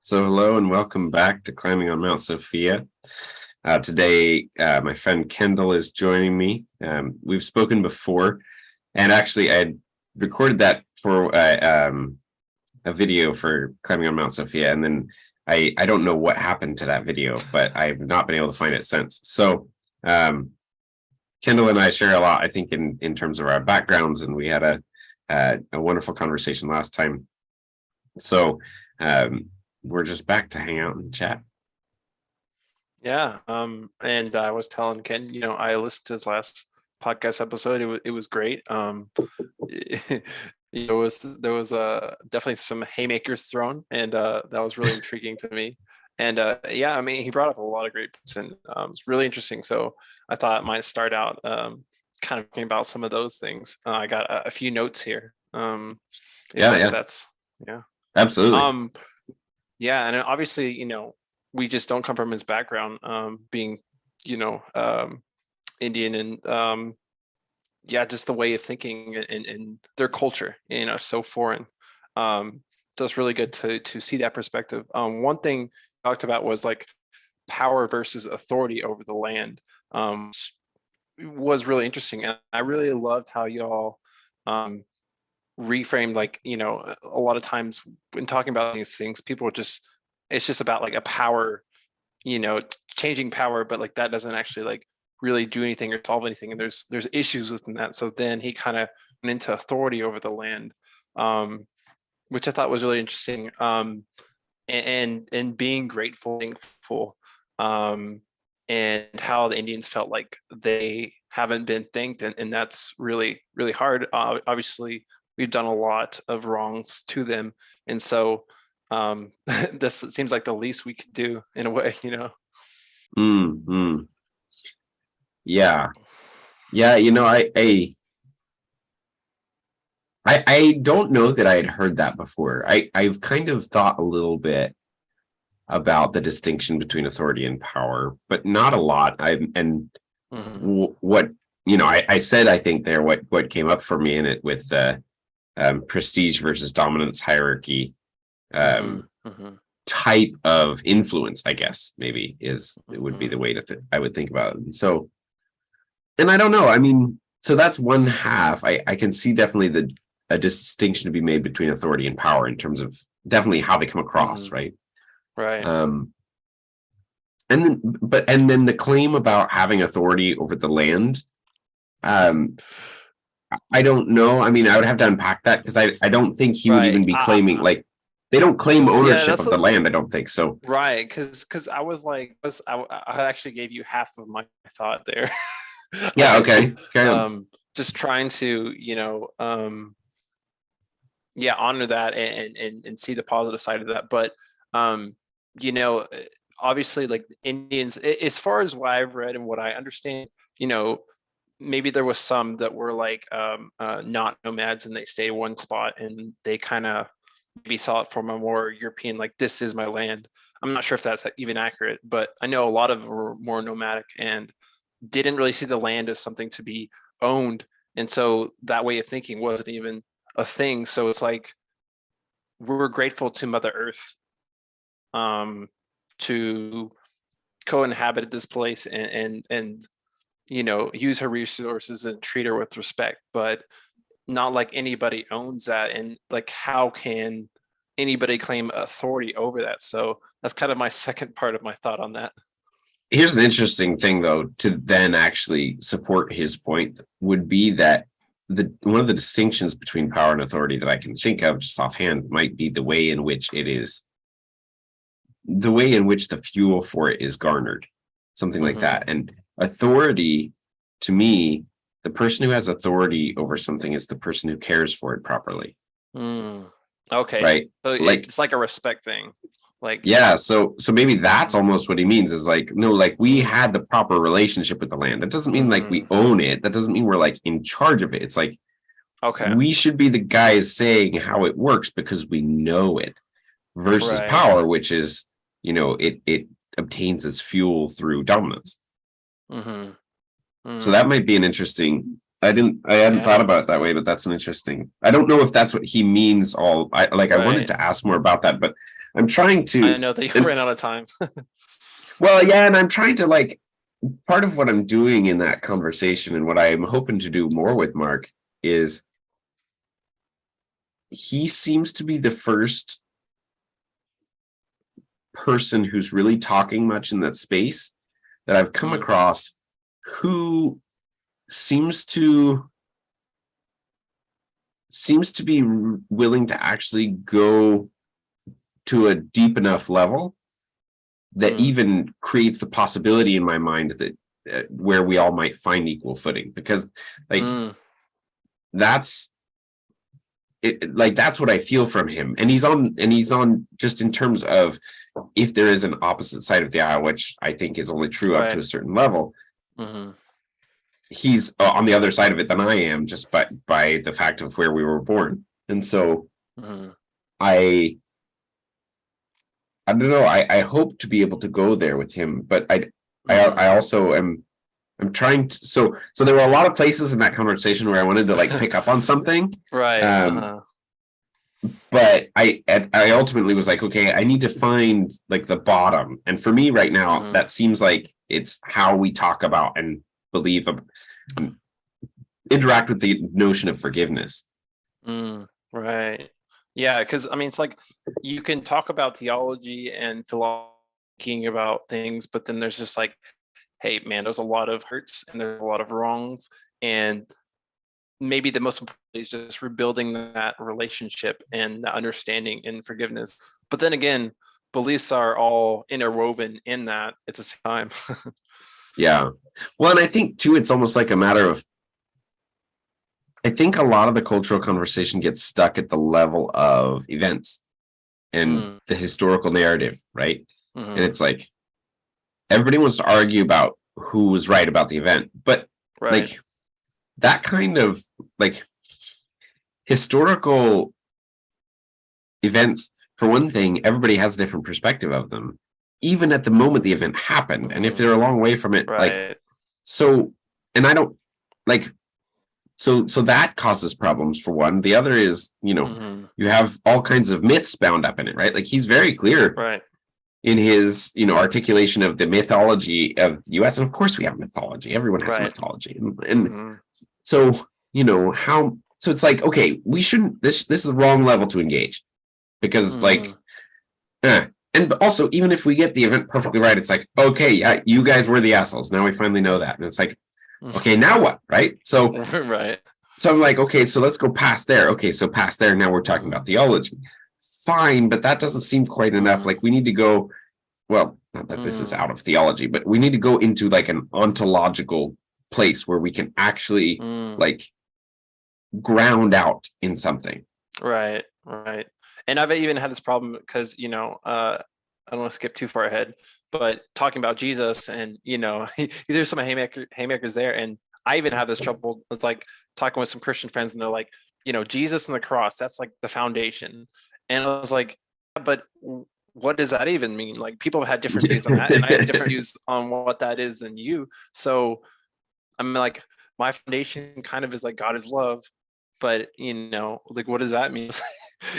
So hello and welcome back to Climbing on Mount Sophia. Today, my friend Kendall is joining me. We've spoken before, and actually I had recorded that for a video for Climbing on Mount Sophia, and then I don't know what happened to that video, but I've not been able to find it since. So Kendall and I share a lot, I think, in terms of our backgrounds, and we had a wonderful conversation last time. So we're just back to hang out and chat. Yeah. And I was telling Ken, I listened to his last podcast episode. It was great. There was definitely some haymakers thrown, and that was really intriguing to me. And yeah, I mean, he brought up a lot of great points, and it's really interesting. So I thought I might start out kind of talking about some of those things. I got a few notes here. That's yeah. Absolutely. Yeah, and obviously, we just don't come from his background, being, Indian, and yeah, just the way of thinking and their culture, so foreign. So it's really good to see that perspective. One thing I talked about was like power versus authority over the land. Was really interesting, and I really loved how y'all reframed, like, a lot of times when talking about these things, people it's just about like a power, changing power, but like that doesn't actually like really do anything or solve anything, and there's issues within that. So then he kind of went into authority over the land, which I thought was really interesting, and being grateful, thankful, and how the Indians felt like they haven't been thanked, and that's really, really hard. Obviously we've done a lot of wrongs to them, and so this seems like the least we could do in a way. Mm-hmm. Yeah. I don't know that I had heard that before. I've kind of thought a little bit about the distinction between authority and power, but not a lot. What I said, I think there what came up for me in it with prestige versus dominance hierarchy type of influence, I guess maybe it would be the way I would think about it. And so, and I don't know. I mean, so that's one half. I can see definitely a distinction to be made between authority and power in terms of definitely how they come across, right? Right. And then the claim about having authority over the land. I don't know. I mean, I would have to unpack that, because I don't think he would even be claiming, like, they don't claim ownership of the land, I don't think so. Right, because I was like, I actually gave you half of my thought there. Yeah, okay. Just trying to, honor that and see the positive side of that. But obviously, like, Indians, as far as what I've read and what I understand, maybe there was some that were like not nomads, and they stay one spot, and they kind of maybe saw it from a more European, like, this is my land. I'm not sure if that's even accurate, but I know a lot of them were more nomadic and didn't really see the land as something to be owned, and so that way of thinking wasn't even a thing. So it's like, we're grateful to Mother Earth, to co-inhabit this place and use her resources and treat her with respect, but not like anybody owns that. And like, how can anybody claim authority over that? So that's kind of my second part of my thought on that. Here's an interesting thing, though, to then actually support his point would be that one of the distinctions between power and authority that I can think of just offhand might be the way in which the fuel for it is garnered, something like that. And authority, to me, the person who has authority over something is the person who cares for it properly. Okay, right? So like, it's like a respect thing. Like, yeah, so maybe that's almost what he means, is like, no, like, we had the proper relationship with the land. That doesn't mean like we own it. That doesn't mean we're like in charge of it. It's like, okay, we should be the guys saying how it works because we know it, versus power, which is, it obtains its fuel through dominance. So that might be an interesting. I hadn't thought about it that way, but that's an interesting. I don't know if that's what he means. I wanted to ask more about that, but I'm trying I to, know that you ran out of time. well, yeah, and I'm trying to like, part of what I'm doing in that conversation and what I'm hoping to do more with Mark is he seems to be the first person who's really talking much in that space that I've come across who seems to be willing to actually go to a deep enough level that even creates the possibility in my mind that where we all might find equal footing, because like that's it, like that's what I feel from him. And he's on just in terms of if there is an opposite side of the aisle, which I think is only true up to a certain level. He's on the other side of it than I am, just by the fact of where we were born. And so I don't know. I hope to be able to go there with him, but I also am. I'm trying to. So there were a lot of places in that conversation where I wanted to like pick up on something, Right. but I ultimately was like, okay, I need to find like the bottom. And for me right now, that seems like it's how we talk about and believe, interact with the notion of forgiveness. Right. Yeah, because I mean, it's like you can talk about theology and thinking about things, but then there's just like, hey, man, there's a lot of hurts and there's a lot of wrongs, and maybe the most important is just rebuilding that relationship and the understanding and forgiveness. But then again, beliefs are all interwoven in that at the same time. Yeah. Well, and I think too, it's almost like a matter of, I think a lot of the cultural conversation gets stuck at the level of events and the historical narrative, right? And it's like everybody wants to argue about who was right about the event, but like that kind of like historical events, for one thing, everybody has a different perspective of them, even at the moment the event happened. And if they're a long way from it, like, so, and I don't like, so that causes problems for one. The other is, you have all kinds of myths bound up in it, right? Like he's very clear in his, articulation of the mythology of the US. And of course we have mythology. Everyone has mythology. And so, so it's like, okay, we shouldn't, this is the wrong level to engage, because and also, even if we get the event perfectly right, it's like, okay, yeah, you guys were the assholes. Now we finally know that. And it's like, okay, now what? Right. So, so I'm like, okay, so let's go past there. Okay. So past there, now we're talking about theology. Fine. But that doesn't seem quite enough. Like we need to go, well, not that this is out of theology, but we need to go into like an ontological place where we can actually like ground out in something. Right. And I've even had this problem because, I don't want to skip too far ahead, but talking about Jesus and, there's some haymakers there. And I even have this trouble. It's like talking with some Christian friends and they're like, Jesus and the cross, that's like the foundation. And I was like, but what does that even mean? Like people have had different views on that, and I have different views on what that is than you. So I'm like, my foundation kind of is like God is love, but like what does that mean? It's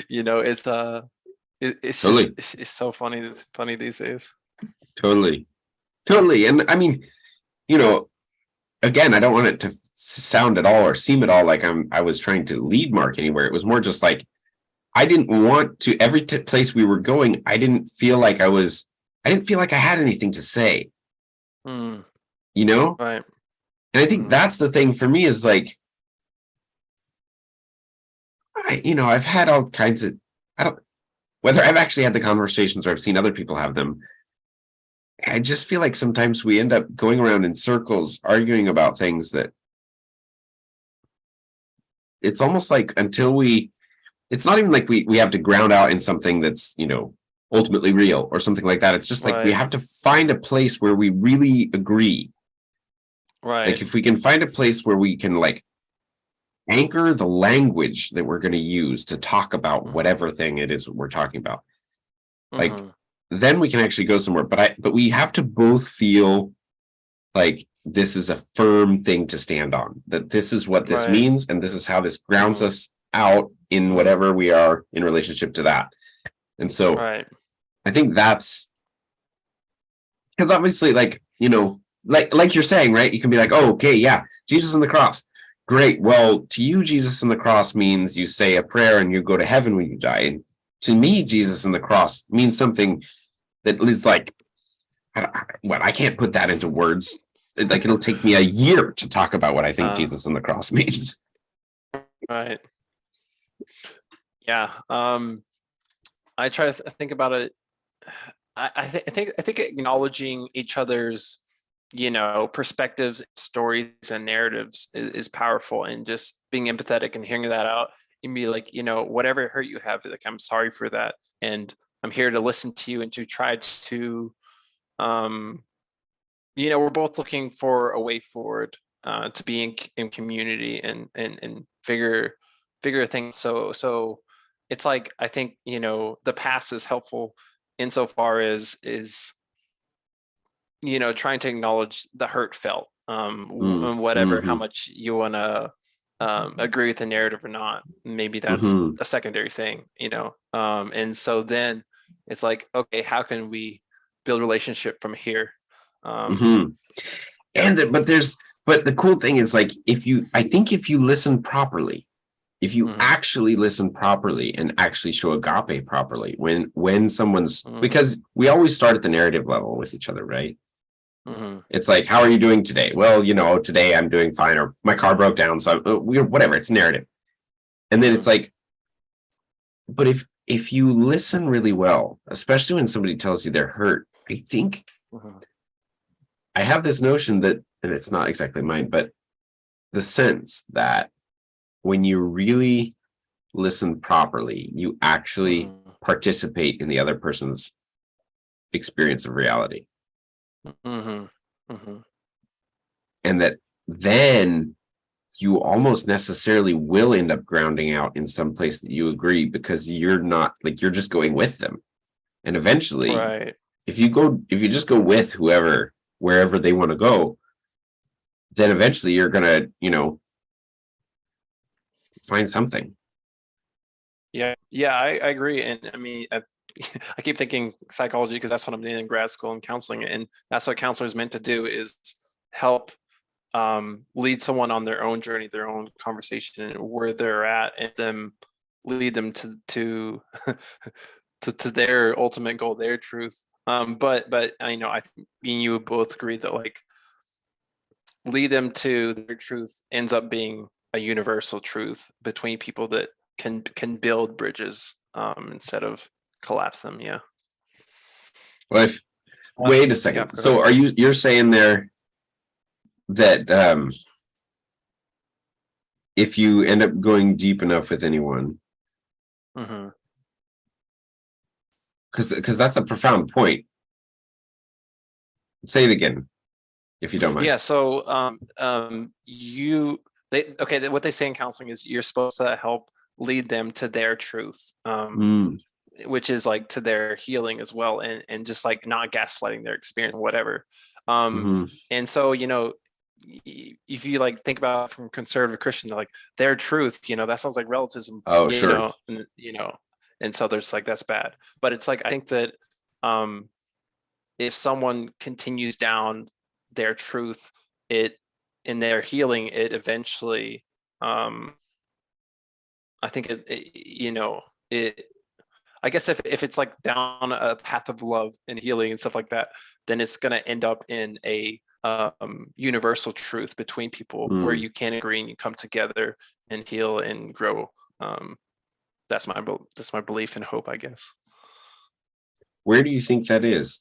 it's totally. just it's so funny these days. Totally. And I mean, again, I don't want it to sound at all or seem at all like I was trying to lead Mark anywhere. It was more just like I didn't want to, every place we were going, I didn't feel like I had anything to say. Right. And I think that's the thing for me is like, I've had all kinds of, whether I've actually had the conversations or I've seen other people have them. I just feel like sometimes we end up going around in circles, arguing about things that it's almost like it's not even like we have to ground out in something that's, ultimately real or something like that. It's just like we have to find a place where we really agree. Right. Like if we can find a place where we can like anchor the language that we're going to use to talk about whatever thing it is we're talking about, like then we can actually go somewhere. But we have to both feel like this is a firm thing to stand on, that this is what this means and this is how this grounds us out in whatever we are in relationship to that. And so I think that's because obviously, like, like you're saying, right? You can be like, oh, okay, yeah, Jesus on the cross. Great. Well, to you, Jesus on the cross means you say a prayer and you go to heaven when you die. And to me, Jesus on the cross means something that is like, I can't put that into words. Like, it'll take me a year to talk about what I think Jesus on the cross means. Right. Yeah. I try to think about it. I think acknowledging each other's, perspectives, stories, and narratives is powerful, and just being empathetic and hearing that out and be like, whatever hurt you have, like, I'm sorry for that, and I'm here to listen to you and to try to, we're both looking for a way forward, to be in community and figure things. So it's like, I think, the past is helpful insofar as trying to acknowledge the hurt felt, and whatever, how much you want to agree with the narrative or not, maybe that's a secondary thing, and so then it's like, okay, how can we build relationship from here? And but the cool thing is, like, I think if you listen properly, if you actually listen properly and actually show agape properly, when someone's, because we always start at the narrative level with each other, right? It's like, how are you doing today? Well, today I'm doing fine, or my car broke down, so whatever. It's narrative. And then it's like, but if you listen really well, especially when somebody tells you they're hurt, I think I have this notion that, and it's not exactly mine, but the sense that when you really listen properly, you actually participate in the other person's experience of reality. And that then you almost necessarily will end up grounding out in some place that you agree, because you're not, like, you're just going with them. And eventually, right, if you just go with whoever, wherever they want to go, then eventually you're gonna, find something. yeah, I agree. And I mean, I keep thinking psychology because that's what I'm doing in grad school and counseling, and that's what counselors meant to do, is help lead someone on their own journey, their own conversation, where they're at, and them lead them to to their ultimate goal, their truth. But I think me and you would both agree that, like, lead them to their truth ends up being a universal truth between people that can build bridges, instead of collapse them. Yeah. Well, wait a second. Yeah, So you're saying there that if you end up going deep enough with anyone, because that's a profound point. Say it again, if you don't mind. Yeah. So what they say in counseling is you're supposed to help lead them to their truth, which is like to their healing as well, and just like not gaslighting their experience, whatever. And so, if you like think about it from conservative Christians, like, their truth, that sounds like relativism. Oh, sure. And so there's like, that's bad. But it's like, I think that if someone continues down their truth, in their healing, it eventually, I think I guess if it's like down a path of love and healing and stuff like that, then it's going to end up in a universal truth between people, where you can agree and you come together and heal and grow. That's my belief and hope, I guess. Where do you think that is?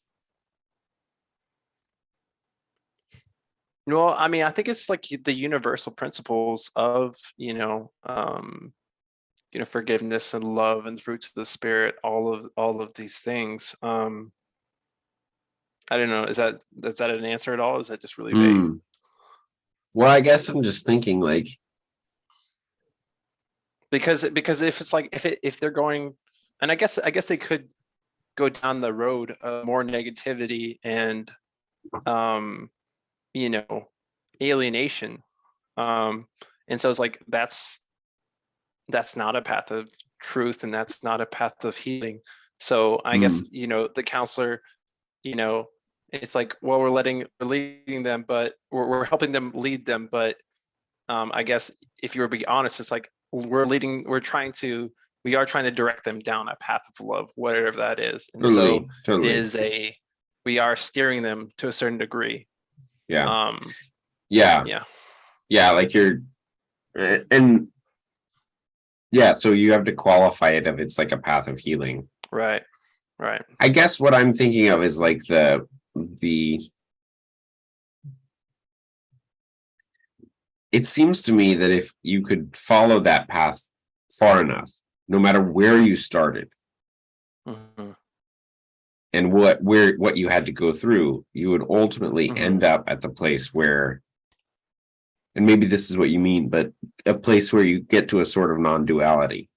Well, I mean, I think it's like the universal principles of, forgiveness and love and fruits of the spirit, all of these things. I don't know. Is that an answer at all? Is that just really vague? Well, I guess I'm just thinking, like, because if it's like, if they're going, and I guess they could go down the road of more negativity and alienation, and so it's like, that's not a path of truth, and that's not a path of healing. So I guess, Mm, the counselor, you know, it's like, well, we're leading them, but we're helping them lead them. But I guess if you were to be honest, it's like we are trying to direct them down a path of love, whatever that is. And so totally, it totally. is we are steering them to a certain degree. Yeah, Um, yeah, yeah, yeah. Like and yeah. So you have to qualify it if it's like a path of healing. right, right. I guess what I'm thinking of is like the. It seems to me that if you could follow that path far enough, no matter where you started Hmm. and what you had to go through, you would ultimately Hmm. end up at the place where, and maybe this is what you mean, but a place where you get to a sort of non-duality.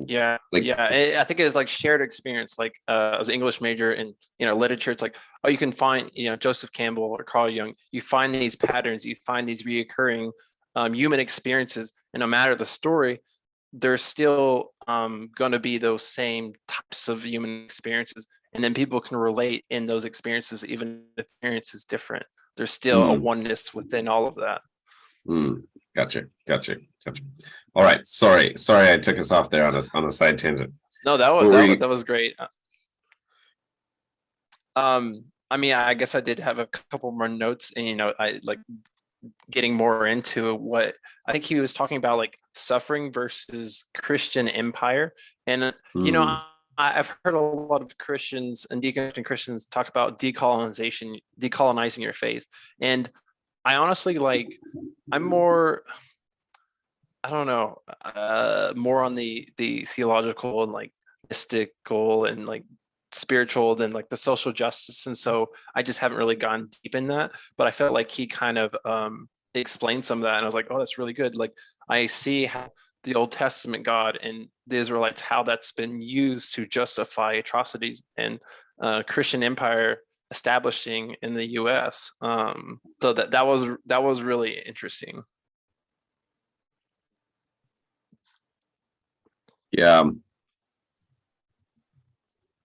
Yeah, Like, yeah. I think it's like shared experience. Like as an English major in literature, it's like, oh, you can find Joseph Campbell or Carl Jung. You find these patterns, you find these reoccurring human experiences, and no matter the story, there's still going to be those same types of human experiences, and then people can relate in those experiences, even if the experience is different. There's still a mm, oneness within all of that. mm, gotcha. All right, sorry, I took us off there on a side tangent. No, that was What were that was, you? that was great. I mean, I guess I did have a couple more notes, and I like getting more into what I think he was talking about, like suffering versus Christian empire. And Mm, I've heard a lot of Christians and deconstructing Christians talk about decolonizing your faith. And I honestly I'm more, I don't know, more on the theological and like mystical and like spiritual than like the social justice. And so I just haven't really gone deep in that. But I felt like he kind of explained some of that, and I was like, oh, that's really good. Like I see how the Old Testament God and the Israelites, how that's been used to justify atrocities and Christian empire establishing in the U.S. So that was really interesting. yeah,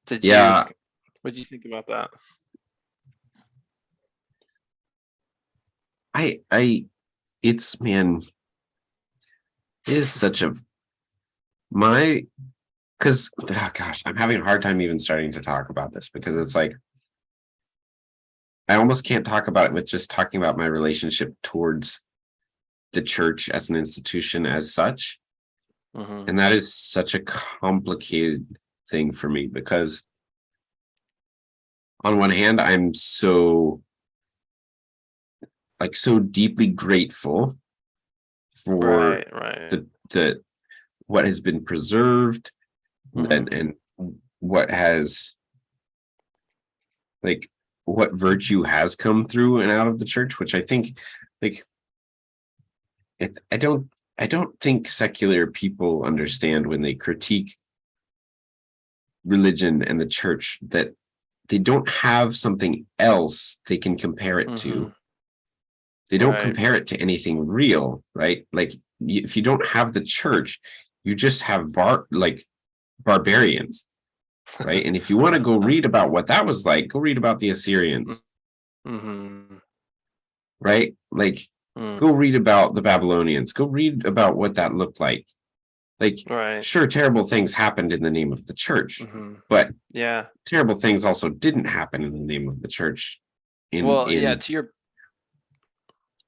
Did you yeah. What do you think about that? I it's man, it is such a my because gosh, I'm having a hard time even starting to talk about this because it's like I almost can't talk about it with just talking about my relationship towards the church as an institution as such. Hmm. And that is such a complicated thing for me because on one hand, I'm so deeply grateful for Right, right. the what has been preserved Hmm. and what has like what virtue has come through and out of the church, which I think like it, I don't think secular people understand when they critique religion and the church that they don't have something else they can compare it Hmm. to. They don't Right. compare it to anything real, right? Like if you don't have the church, you just have barbarians, right? And if you want to go read about what that was like, go read about the Assyrians, Hmm. right? Like Mm. go read about the Babylonians, go read about what that looked like. Like, Right. sure, terrible things happened in the name of the church, Hmm. but Yeah. terrible things also didn't happen in the name of the church. Well, yeah, In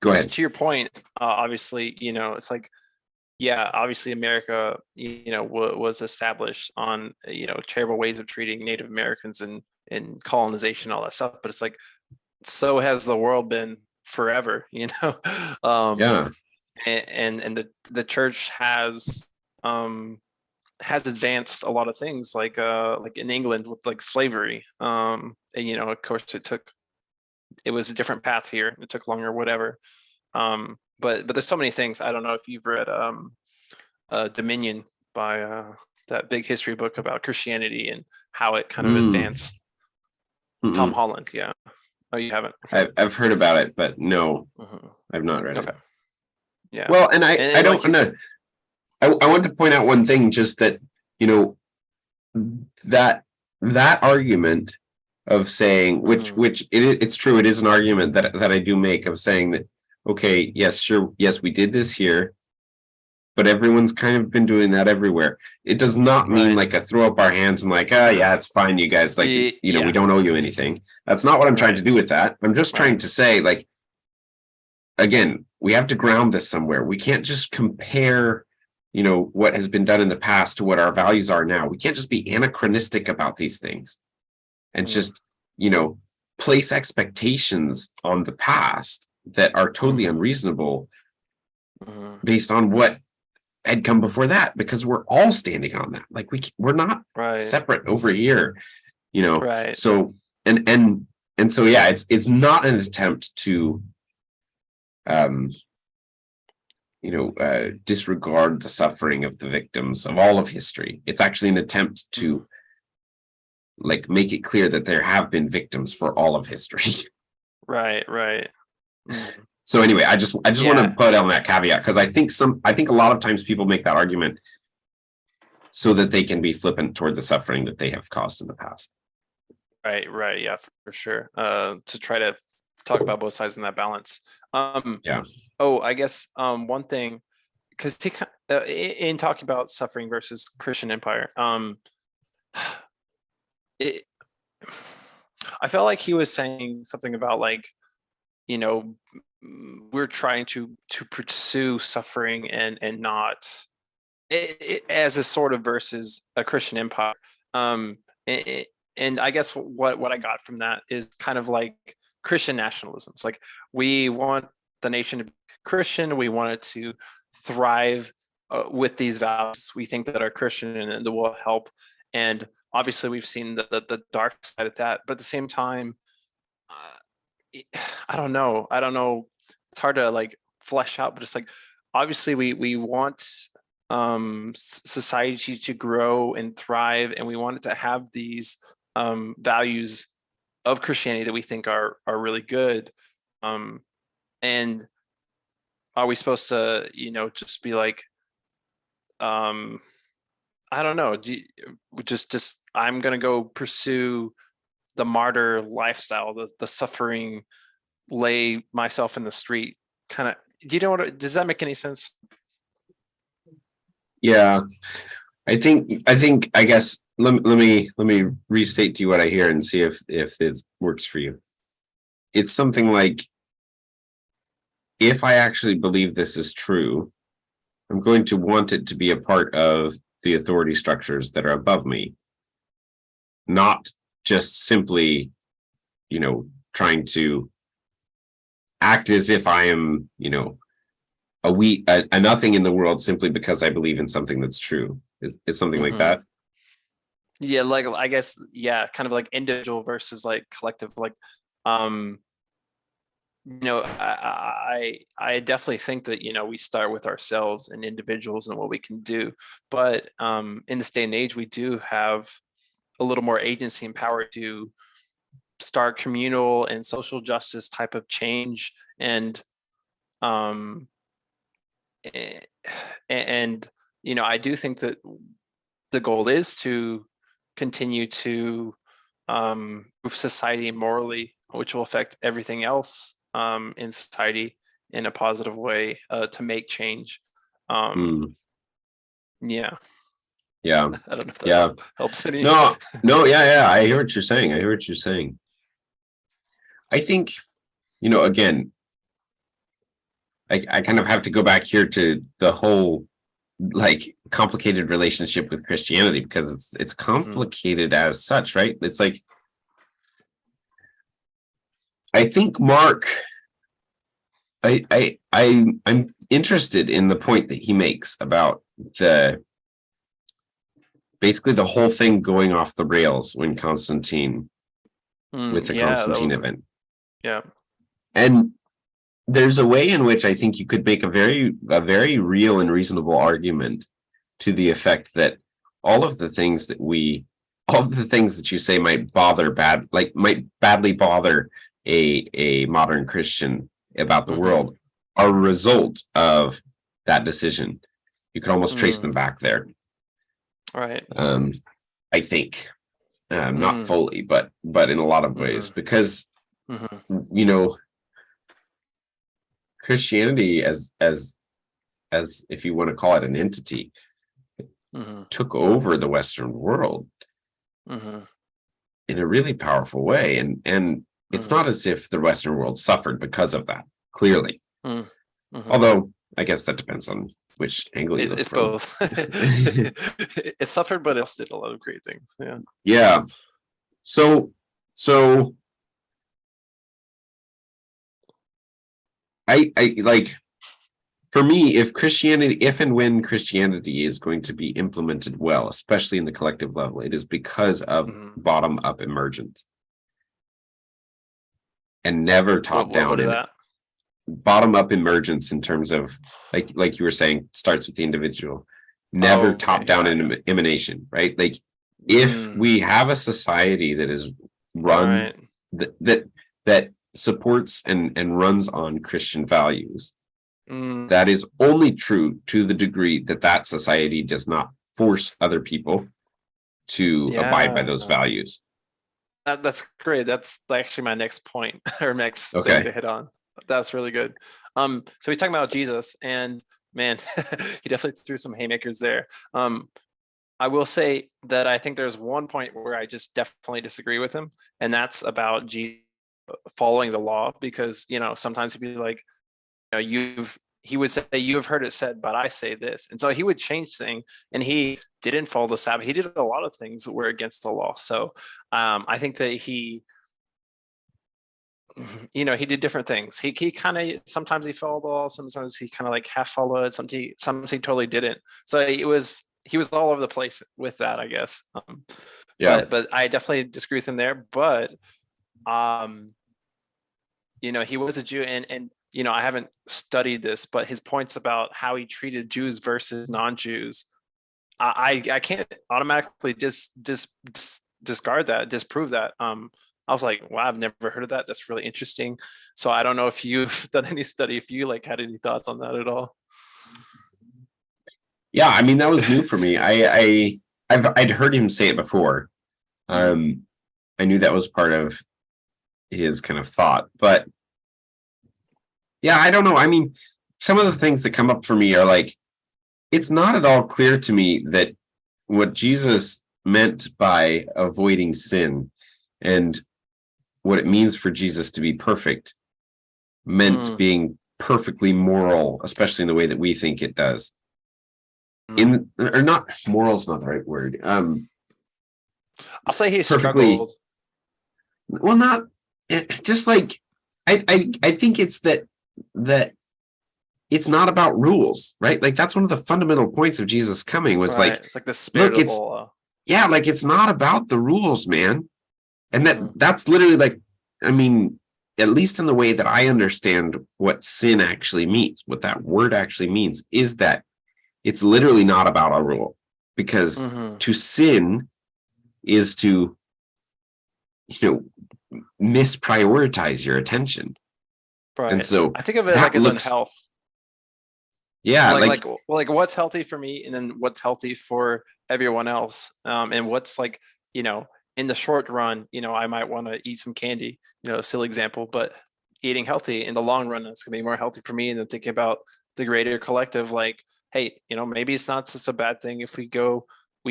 Go ahead. to your point, obviously, it's like, yeah, obviously America, was established on, terrible ways of treating Native Americans and colonization, all that stuff. But it's like, so has the world been forever, um, Yeah. and the church has advanced a lot of things, like in England with like slavery. And of course it was a different path here. It took longer, whatever. But there's so many things. I don't know if you've read Dominion by that big history book about Christianity and how it kind of Mm, advanced. Tom mm-mm. Holland, yeah. Oh, you haven't? Okay. I've heard about it, but no, Hmm. I've not read it. Okay. Yeah. Well, and I And like don't he's know. I want to point out one thing, just that you know that argument of saying, it's true, it is an argument that I do make, of saying that, okay, yes, sure, yes, we did this here, but everyone's kind of been doing that everywhere. It does not mean like a throw up our hands and like, oh yeah, it's fine, you guys, like, you know, we don't owe you anything. That's not what I'm trying to do with that. I'm just trying to say, like, again, we have to ground this somewhere. We can't just compare, you know, what has been done in the past to what our values are now. We can't just be anachronistic about these things and just, you know, place expectations on the past that are totally unreasonable based on what had come before that, because we're all standing on that. Like we're not separate over here, you know. So and so yeah, it's not an attempt to disregard the suffering of the victims of all of history. It's actually an attempt to like make it clear that there have been victims for all of history. Right. So anyway, I just want to put on that caveat, because I think a lot of times people make that argument so that they can be flippant toward the suffering that they have caused in the past. Right. Yeah, for sure. To try to talk about both sides in that balance. Oh, I guess one thing, because in talking about suffering versus Christian empire, I felt like he was saying something about like, you know, we're trying to pursue suffering and not as a sort of versus a Christian empire. And I guess what I got from that is kind of like Christian nationalism. It's like we want the nation to be Christian. We want it to thrive with these values. We think that are Christian and that will help. And obviously, we've seen the dark side of that. But at the same time, I don't know. It's hard to like flesh out, but it's like obviously we want society to grow and thrive, and we want it to have these values of Christianity that we think are really good. And are we supposed to, you know, just be like, I don't know, just I'm gonna go pursue the martyr lifestyle, the suffering, lay myself in the street kind of. Do you know what? Does that make any sense? Yeah, I guess let me restate to you what I hear and see if it works for you. It's something like, if I actually believe this is true, I'm going to want it to be a part of the authority structures that are above me, not just simply, you know, trying to act as if I am, you know, a nothing in the world simply because I believe in something that's true. Is something like that? Yeah, like I guess, yeah, kind of like individual versus like collective. Like, you know, I definitely think that, you know, we start with ourselves and individuals and what we can do, but in this day and age, we do have a little more agency and power to start communal and social justice type of change. And you know, I do think that the goal is to continue to move society morally, which will affect everything else in society in a positive way, to make change. Yeah. I don't know if that helps any. No, yeah. I hear what you're saying. I think, you know, again, I kind of have to go back here to the whole like complicated relationship with Christianity, because it's complicated as such, right? It's like, I think Mark, I'm interested in the point that he makes about basically the whole thing going off the rails when Constantine with the Constantine event. Yeah. And there's a way in which I think you could make a very real and reasonable argument to the effect that all of the things that you say might badly bother a modern Christian about the world are a result of that decision. You could almost trace them back there. Right. I think. Not fully, but in a lot of ways, because you know, Christianity as if you want to call it an entity, took over the Western world in a really powerful way, and it's not as if the Western world suffered because of that, clearly. Although I guess that depends on which angle you look It's from. both. It suffered, but it also did a lot of great things. Yeah. Yeah. So I like, for me, if and when Christianity is going to be implemented well, especially in the collective level, it is because of bottom up emergence and never top down. What is that? Bottom up emergence in terms of, like you were saying, starts with the individual, never top down emanation, right? Like, if we have a society that is run that supports and runs on Christian values, that is only true to the degree that society does not force other people to abide by those values. That's great. That's actually my next point or next thing to hit on. That's really good. So he's talking about Jesus, and man, he definitely threw some haymakers there. I will say that I think there's one point where I just definitely disagree with him, and that's about Jesus following the law, because sometimes he'd be like, he would say, you have heard it said, but I say this. And so he would change things, and he didn't follow the Sabbath. He did a lot of things that were against the law. So I think that he did different things. He kind of, sometimes he followed the law, sometimes he kind of like half followed, sometimes he totally didn't. So he was all over the place with that, I guess. But I definitely disagree with him there. But he was a Jew, and I haven't studied this, but his points about how he treated Jews versus non-Jews, I can't automatically discard that, disprove that. I was like, wow, I've never heard of that. That's really interesting. So I don't know if you've done any study, if you had any thoughts on that at all. Yeah, I mean, that was new for me. I'd heard him say it before. I knew that was part of his kind of thought, but yeah, I don't know. I mean, some of the things that come up for me are like, it's not at all clear to me that what Jesus meant by avoiding sin and what it means for Jesus to be perfect meant being perfectly moral, especially in the way that we think it does. Or not, moral is not the right word. I'll say he struggled. Well, not just like, I think it's that it's not about rules, right? Like, that's one of the fundamental points of Jesus coming was like, it's like the spirit of the law. Yeah, like, it's not about the rules, man. And that's literally like, I mean, at least in the way that I understand what sin actually means, what that word actually means, is that it's literally not about a rule, because to sin is to, misprioritize your attention. Right. And so I think of it like as in health. Yeah. Like what's healthy for me, and then what's healthy for everyone else. And what's like, in the short run, I might want to eat some candy, a silly example, but eating healthy in the long run, that's going to be more healthy for me. And then thinking about the greater collective, like, hey, maybe it's not such a bad thing if we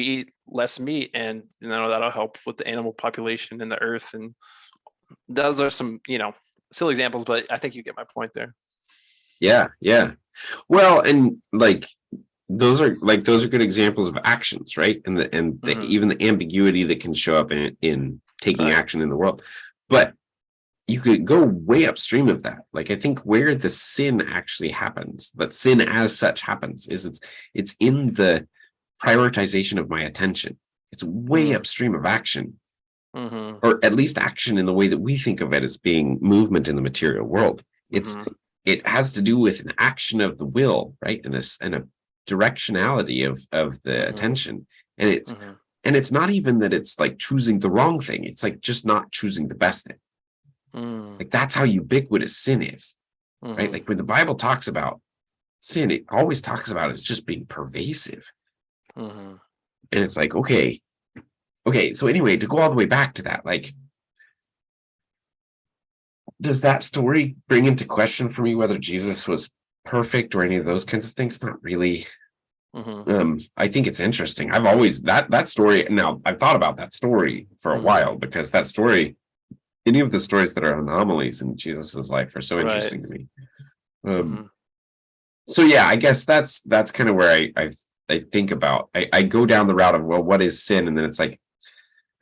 eat less meat, and that'll help with the animal population and the earth. And those are some, silly examples, but I think you get my point there. Yeah. Well, and like, those are good examples of actions, right? And even the ambiguity that can show up in taking action in the world. But you could go way upstream of that. Like, I think where the sin actually happens, that sin as such happens, is it's in the prioritization of my attention. It's way upstream of action, or at least action in the way that we think of it as being movement in the material world. It has to do with an action of the will, right? And a directionality of the attention. And it's not even that it's like choosing the wrong thing. It's like just not choosing the best thing. Like, that's how ubiquitous sin is, right? Like, when the Bible talks about sin, it always talks about it as just being pervasive. And it's like, okay, okay, so anyway, to go all the way back to that, like, does that story bring into question for me whether Jesus was perfect or any of those kinds of things? Not really. I think it's interesting. I've always that story. Now I've thought about that story for a while, because that story, any of the stories that are anomalies in Jesus's life, are so Right. interesting to me. So yeah, I guess that's kind of where I think about. I go down the route of, well, what is sin, and then it's like,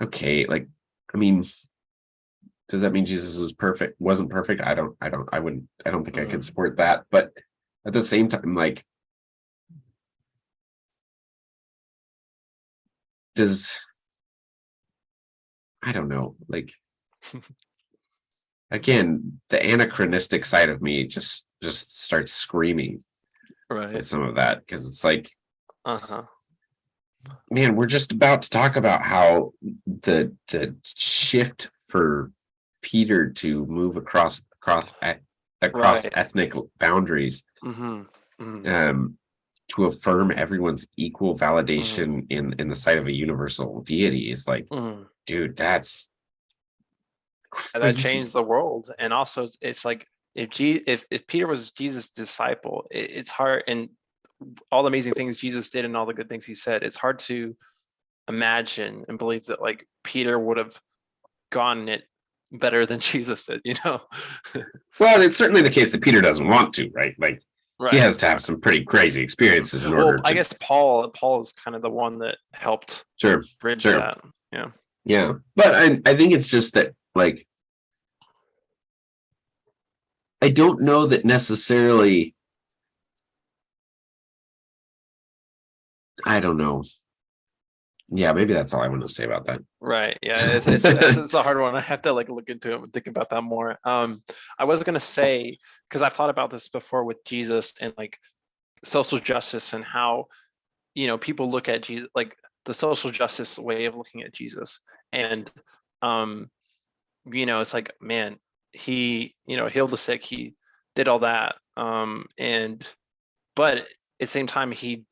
okay, like, I mean, does that mean Jesus was perfect? Wasn't perfect? I don't think I could support that. But at the same time, like, I don't know, like, again, the anachronistic side of me just starts screaming Right. with some of that, because it's like, Uh-huh. man, we're just about to talk about how the shift for Peter to move across Right. ethnic boundaries, to affirm everyone's equal validation in the sight of a universal deity is like, dude, that's That crazy. changed the world. And also it's like, if Peter was Jesus' disciple, it's hard, and all the amazing things Jesus did and all the good things he said, it's hard to imagine and believe that like Peter would have gotten it better than Jesus did, you know? Well, it's certainly the case that Peter doesn't want to, right? Like, he Right. has to have some pretty crazy experiences in order Well, to. I guess Paul is kind of the one that helped bridge Sure. that. Yeah. Yeah. But I think it's just that, like, I don't know that necessarily. I don't know. Yeah, maybe that's all I want to say about that. Right. Yeah. It's a hard one. I have to like look into it and think about that more. I was gonna say, because I've thought about this before with Jesus and like social justice, and how, people look at Jesus, like the social justice way of looking at Jesus. And um, it's like, man, he, healed the sick, he did all that. And but at the same time, he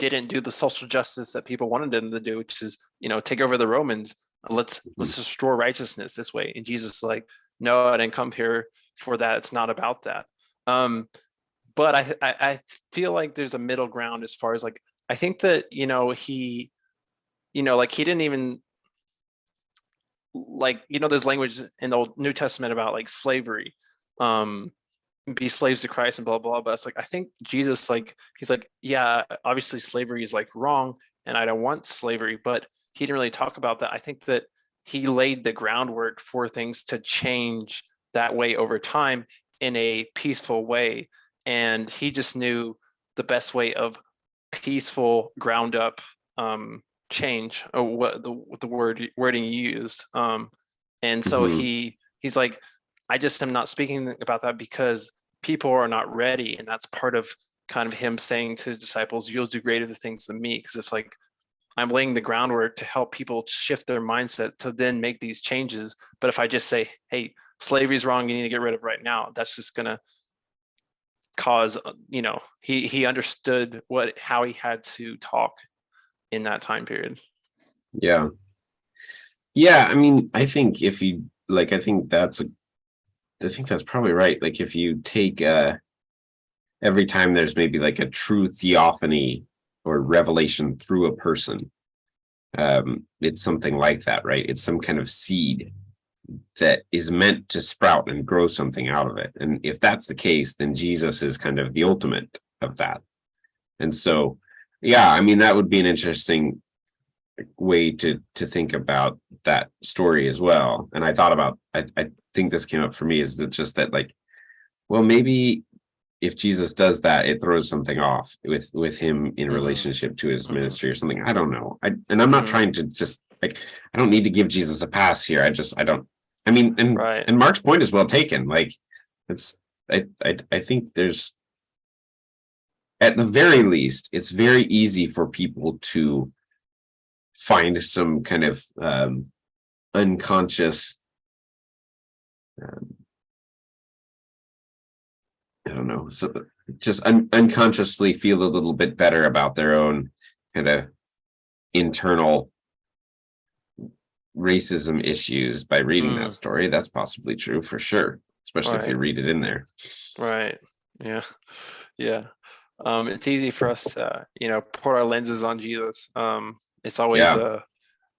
didn't do the social justice that people wanted him to do, which is, take over the Romans. Let's restore righteousness this way. And Jesus is like, no, I didn't come here for that. It's not about that. But I feel like there's a middle ground, as far as like, I think that, he, like he didn't even, like, there's language in the Old New Testament about like slavery, be slaves to Christ and blah blah. But it's like, I think Jesus, like, he's like, yeah, obviously slavery is like wrong, and I don't want slavery, but he didn't really talk about that. I think that he laid the groundwork for things to change that way over time in a peaceful way, and he just knew the best way of peaceful ground up change, or what the wording you used. And so he's like, I just am not speaking about that because people are not ready. And that's part of kind of him saying to disciples, you'll do greater things than me. Because it's like, I'm laying the groundwork to help people shift their mindset to then make these changes. But if I just say, hey, slavery is wrong, you need to get rid of it right now, that's just going to cause, he understood how he had to talk in that time period. Yeah. Yeah. I mean, I think if you like, I think that's probably right. Like, if you take every time there's maybe like a true theophany or revelation through a person, it's something like that, right? It's some kind of seed that is meant to sprout and grow something out of it. And if that's the case, then Jesus is kind of the ultimate of that. And so, yeah, I mean, that would be an interesting way to think about that story as well. And I thought about, I think this came up for me, is that just that, like, well, maybe if Jesus does that, it throws something off with him in relationship to his ministry or something. I don't know. And I'm not trying to just, like, I don't need to give Jesus a pass here. I don't. I mean, and Mark's point is well taken. Like, it's I think there's, at the very least, it's very easy for people to find some kind of unconscious, I don't know, so just unconsciously feel a little bit better about their own kind of internal racism issues by reading that Mm, story. That's possibly true for sure, especially if you right. read it in there. Right. Yeah. Yeah. It's easy for us to, put our lenses on Jesus. It's always Yeah.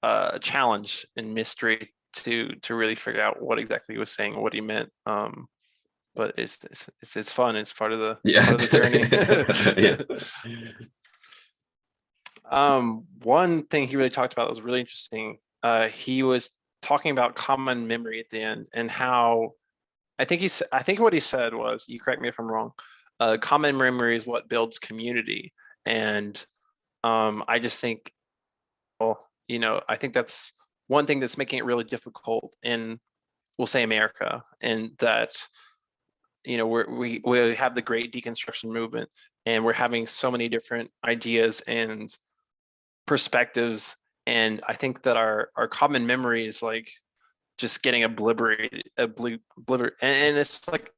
a challenge and mystery to really figure out what exactly he was saying, what he meant. But it's fun. It's part of the Yeah. journey. Yeah. One thing he really talked about that was really interesting. He was talking about common memory at the end and how I think what he said was, you correct me if I'm wrong, common memory is what builds community. And I just think, well, I think that's one thing that's making it really difficult in, we'll say, America, and that, we have the great deconstruction movement, and we're having so many different ideas and perspectives. And I think that our common memory is like just getting obliterated, and it's like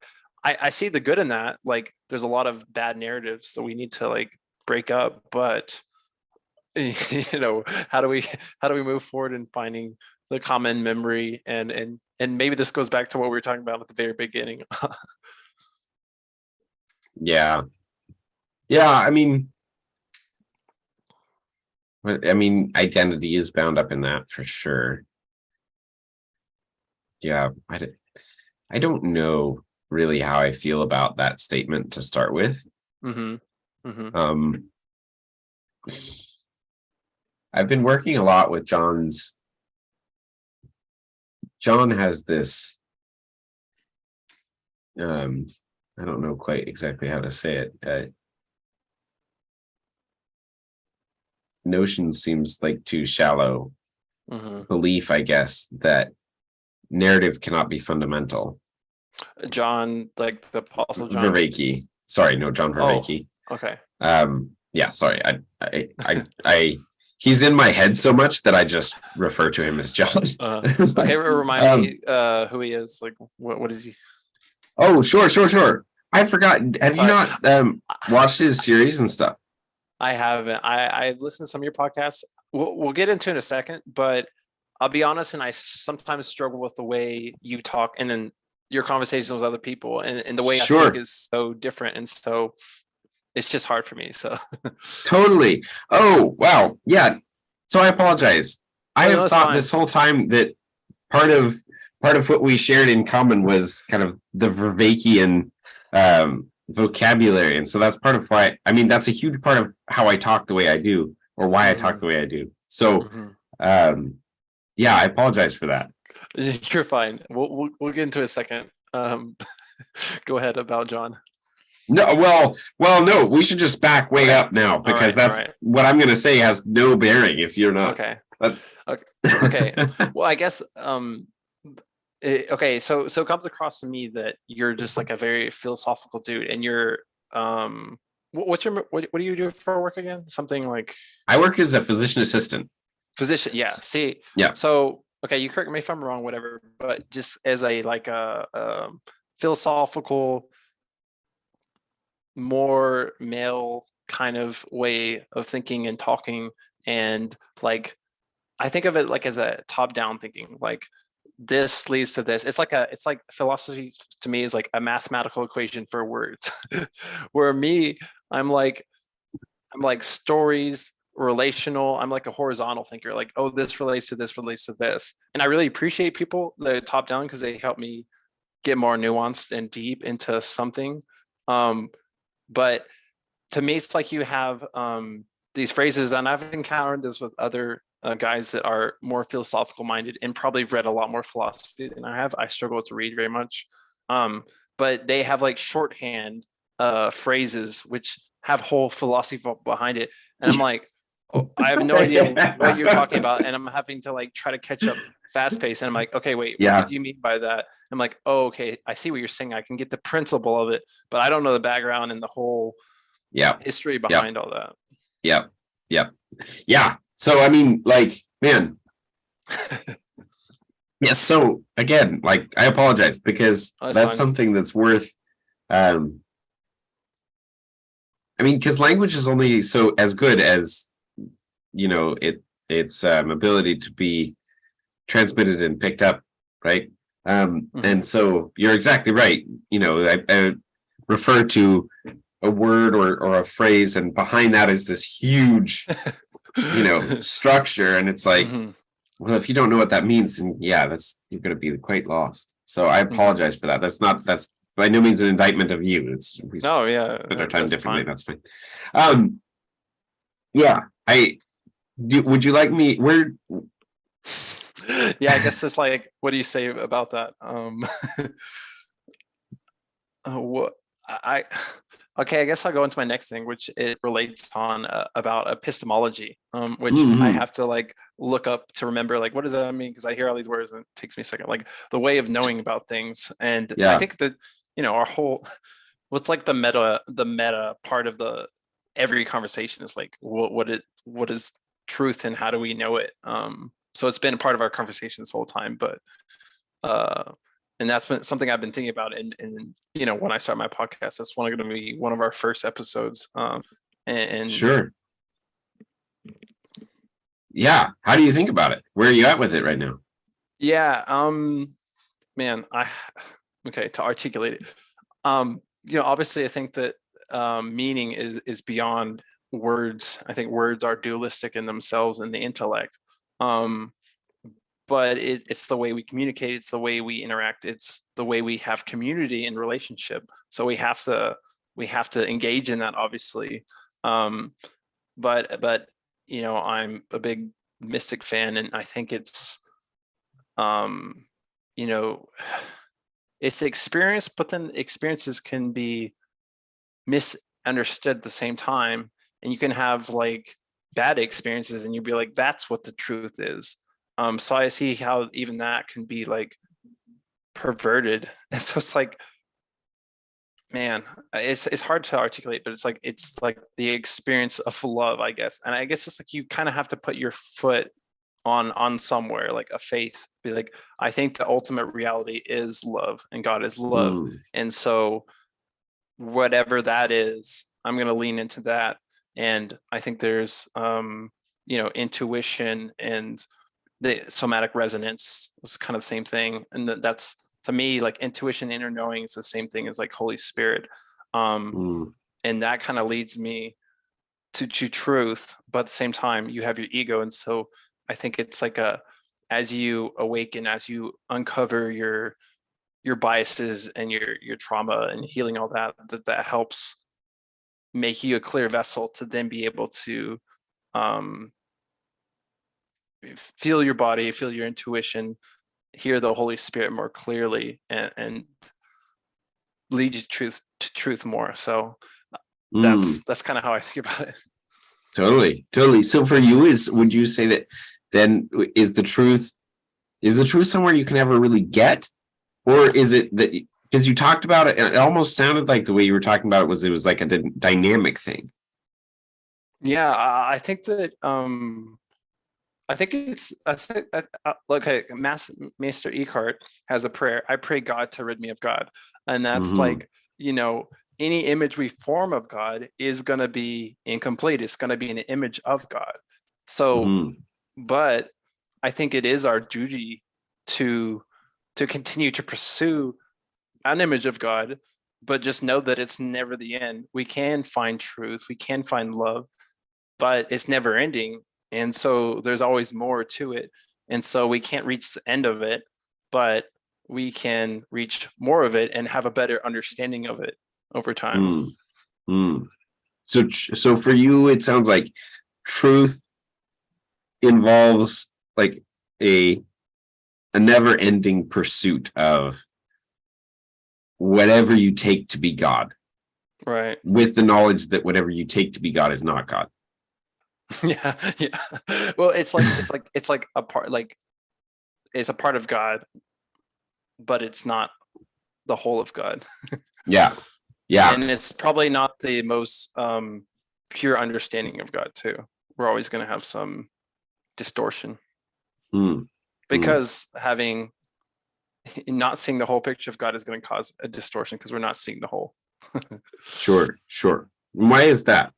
I see the good in that. Like, there's a lot of bad narratives that we need to like break up, but how do we move forward in finding the common memory? And maybe this goes back to what we were talking about at the very beginning. Yeah. Yeah. Identity is bound up in that for sure. Yeah. I don't know really how I feel about that statement to start with. Mm-hmm. Mm-hmm. I've been working a lot with John has this, I don't know quite exactly how to say it. Notion seems like too shallow. Mm-hmm. Belief, I guess, that narrative cannot be fundamental. John, like the Apostle John. Vervaeke. Sorry, no, John Vervaeke. Okay. Yeah, sorry. I he's in my head so much that I just refer to him as John. Okay, remind me who he is. Like, what is he? Oh, sure. I forgot. Have Sorry. you not watched his series and stuff? I haven't. I've listened to some of your podcasts. We'll get into it in a second, but I'll be honest, and I sometimes struggle with the way you talk, and then your conversations with other people, and the way I think is so different, and so it's just hard for me. So totally. Oh, wow. Yeah. So I apologize. I have thought this whole time that part of what we shared in common was kind of the Vervaekian vocabulary, and so that's part of why. I mean, that's a huge part of how I talk the way I do, or why I talk the way I do. So, yeah, I apologize for that. You're fine. We'll get into it in a second. Go ahead about John. No, well, no. We should just back way up now, because that's what I'm going to say has no bearing if you're not. Okay. Okay. Well, I guess. Okay. So it comes across to me that you're just like a very philosophical dude, and you're what do you do for work again? Something like, I work as a physician assistant. Physician, yeah. See, yeah. So okay, you correct me if I'm wrong, whatever. But just as a philosophical, more male kind of way of thinking and talking, and like I think of it like as a top-down thinking, like this leads to this. It's like philosophy to me is like a mathematical equation for words. Where me, I'm like stories, relational. I'm like a horizontal thinker, like, oh, this relates to this, relates to this. And I really appreciate people that are top down, because they help me get more nuanced and deep into something. But to me, it's like you have these phrases, and I've encountered this with other guys that are more philosophical minded and probably read a lot more philosophy than I have. I struggle to read very much. But they have like shorthand phrases which have whole philosophy behind it. And I'm like, oh, I have no idea what you're talking about. And I'm having to like try to catch up fast pace. And I'm like, okay, wait, what did you mean by that? I'm like, oh, okay, I see what you're saying. I can get the principle of it, but I don't know the background and the whole history behind all that. Yeah. So, I mean, like, man. Yeah. So again, like, I apologize, because that's something that's worth, I mean, because language is only so as good as, its ability to be transmitted and picked up, right? Mhm. And so you're exactly right. I refer to a word or a phrase, and behind that is this huge, structure, and it's like, Mhm. well, if you don't know what that means, then yeah, you're going to be quite lost. So I Mhm. apologize for that. That's by no means an indictment of you. We No, yeah, spend our time that's differently. fine. That's fine. Yeah, would you like me? Yeah, I guess it's like, what do you say about that? What I okay, I guess I'll go into my next thing, which it relates on about epistemology, which I Mhm. have to like look up to remember, like, what does that mean? Because I hear all these words and it takes me a second, like the way of knowing about things. And I Yeah. think that our whole what's like the meta part of the every conversation is like what is truth and how do we know it? So it's been a part of our conversation this whole time, but uh and that's been something I've been thinking about. And when I start my podcast, that's going to be one of our first episodes. And Sure. Yeah. How do you think about it? Where are you at with it right now? yeah, man, okay, to articulate it. Obviously I think that meaning is beyond words. I think words are dualistic in themselves in the intellect. Um, but it's the way we communicate, it's the way we interact, it's the way we have community and relationship. So we have to engage in that, obviously. um but I'm a big mystic fan, and I think um you know it's experience, but then experiences can be misunderstood at the same time, and you can have like bad experiences and you'd be like, that's what the truth is. So I see how even that can be like perverted. And so it's like, man, it's hard to articulate, but it's like the experience of love, I guess. And I guess it's like you kind of have to put your foot on somewhere, like a faith, be like, I think the ultimate reality is love and God is love. Mm, And so whatever that is, I'm going to lean into that. And I think there's intuition and the somatic resonance was kind of the same thing. And that's, to me, like intuition, inner knowing is the same thing as like Holy Spirit. um mm, and that kind of leads me to truth, but at the same time you have your ego. And so I think it's like as you awaken, as you uncover your biases and your trauma and healing all that helps make you a clear vessel to then be able to um feel your body, feel your intuition, hear the Holy Spirit more clearly, and lead you to truth more. So mm. that's kind of how I think about it. Totally. So for you, would you say that then is the truth somewhere you can ever really get? Or is it that because you talked about it, and it almost sounded like the way you were talking about it was like a dynamic thing. Yeah, I think that I think it's okay. Master Eckhart has a prayer. I pray God to rid me of God, and that's Hmm. like, you know any image we form of God is going to be incomplete. It's going to be an image of God. So, Hmm. but I think it is our duty to continue to pursue an image of God, but just know that it's never the end. We can find truth, we can find love, but it's never ending. And so there's always more to it. And so we can't reach the end of it, but we can reach more of it and have a better understanding of it over time. Mm, mm. So for you, it sounds like truth involves like a a never-ending pursuit of whatever you take to be God, Right. with the knowledge that whatever you take to be God is not God. Yeah. Yeah. Well, it's like a part, like it's a part of God, but it's not the whole of God. Yeah, yeah. And it's probably not the most pure understanding of God too. We're always going to have some distortion, Mm, mm. because having not seeing the whole picture of God is going to cause a distortion because we're not seeing the whole. Sure. Why is that?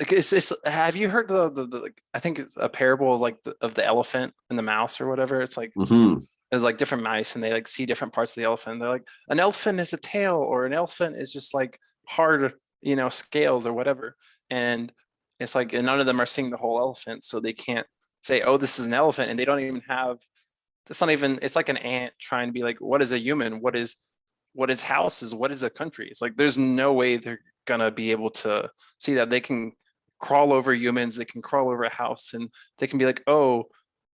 like it's have you heard like, I think it's a parable of like of the elephant and the mouse or whatever. It's like Hmm. there's like different mice and they like see different parts of the elephant. They're like, an elephant is a tail, or an elephant is just like hard, scales or whatever. And it's like, and none of them are seeing the whole elephant, so they can't say, oh, this is an elephant, and they don't even have. It's not even. It's like an ant trying to be like, what is a human? What is houses? What is a country? It's like there's no way they're gonna be able to see that. They can crawl over humans. They can crawl over a house, and they can be like, oh,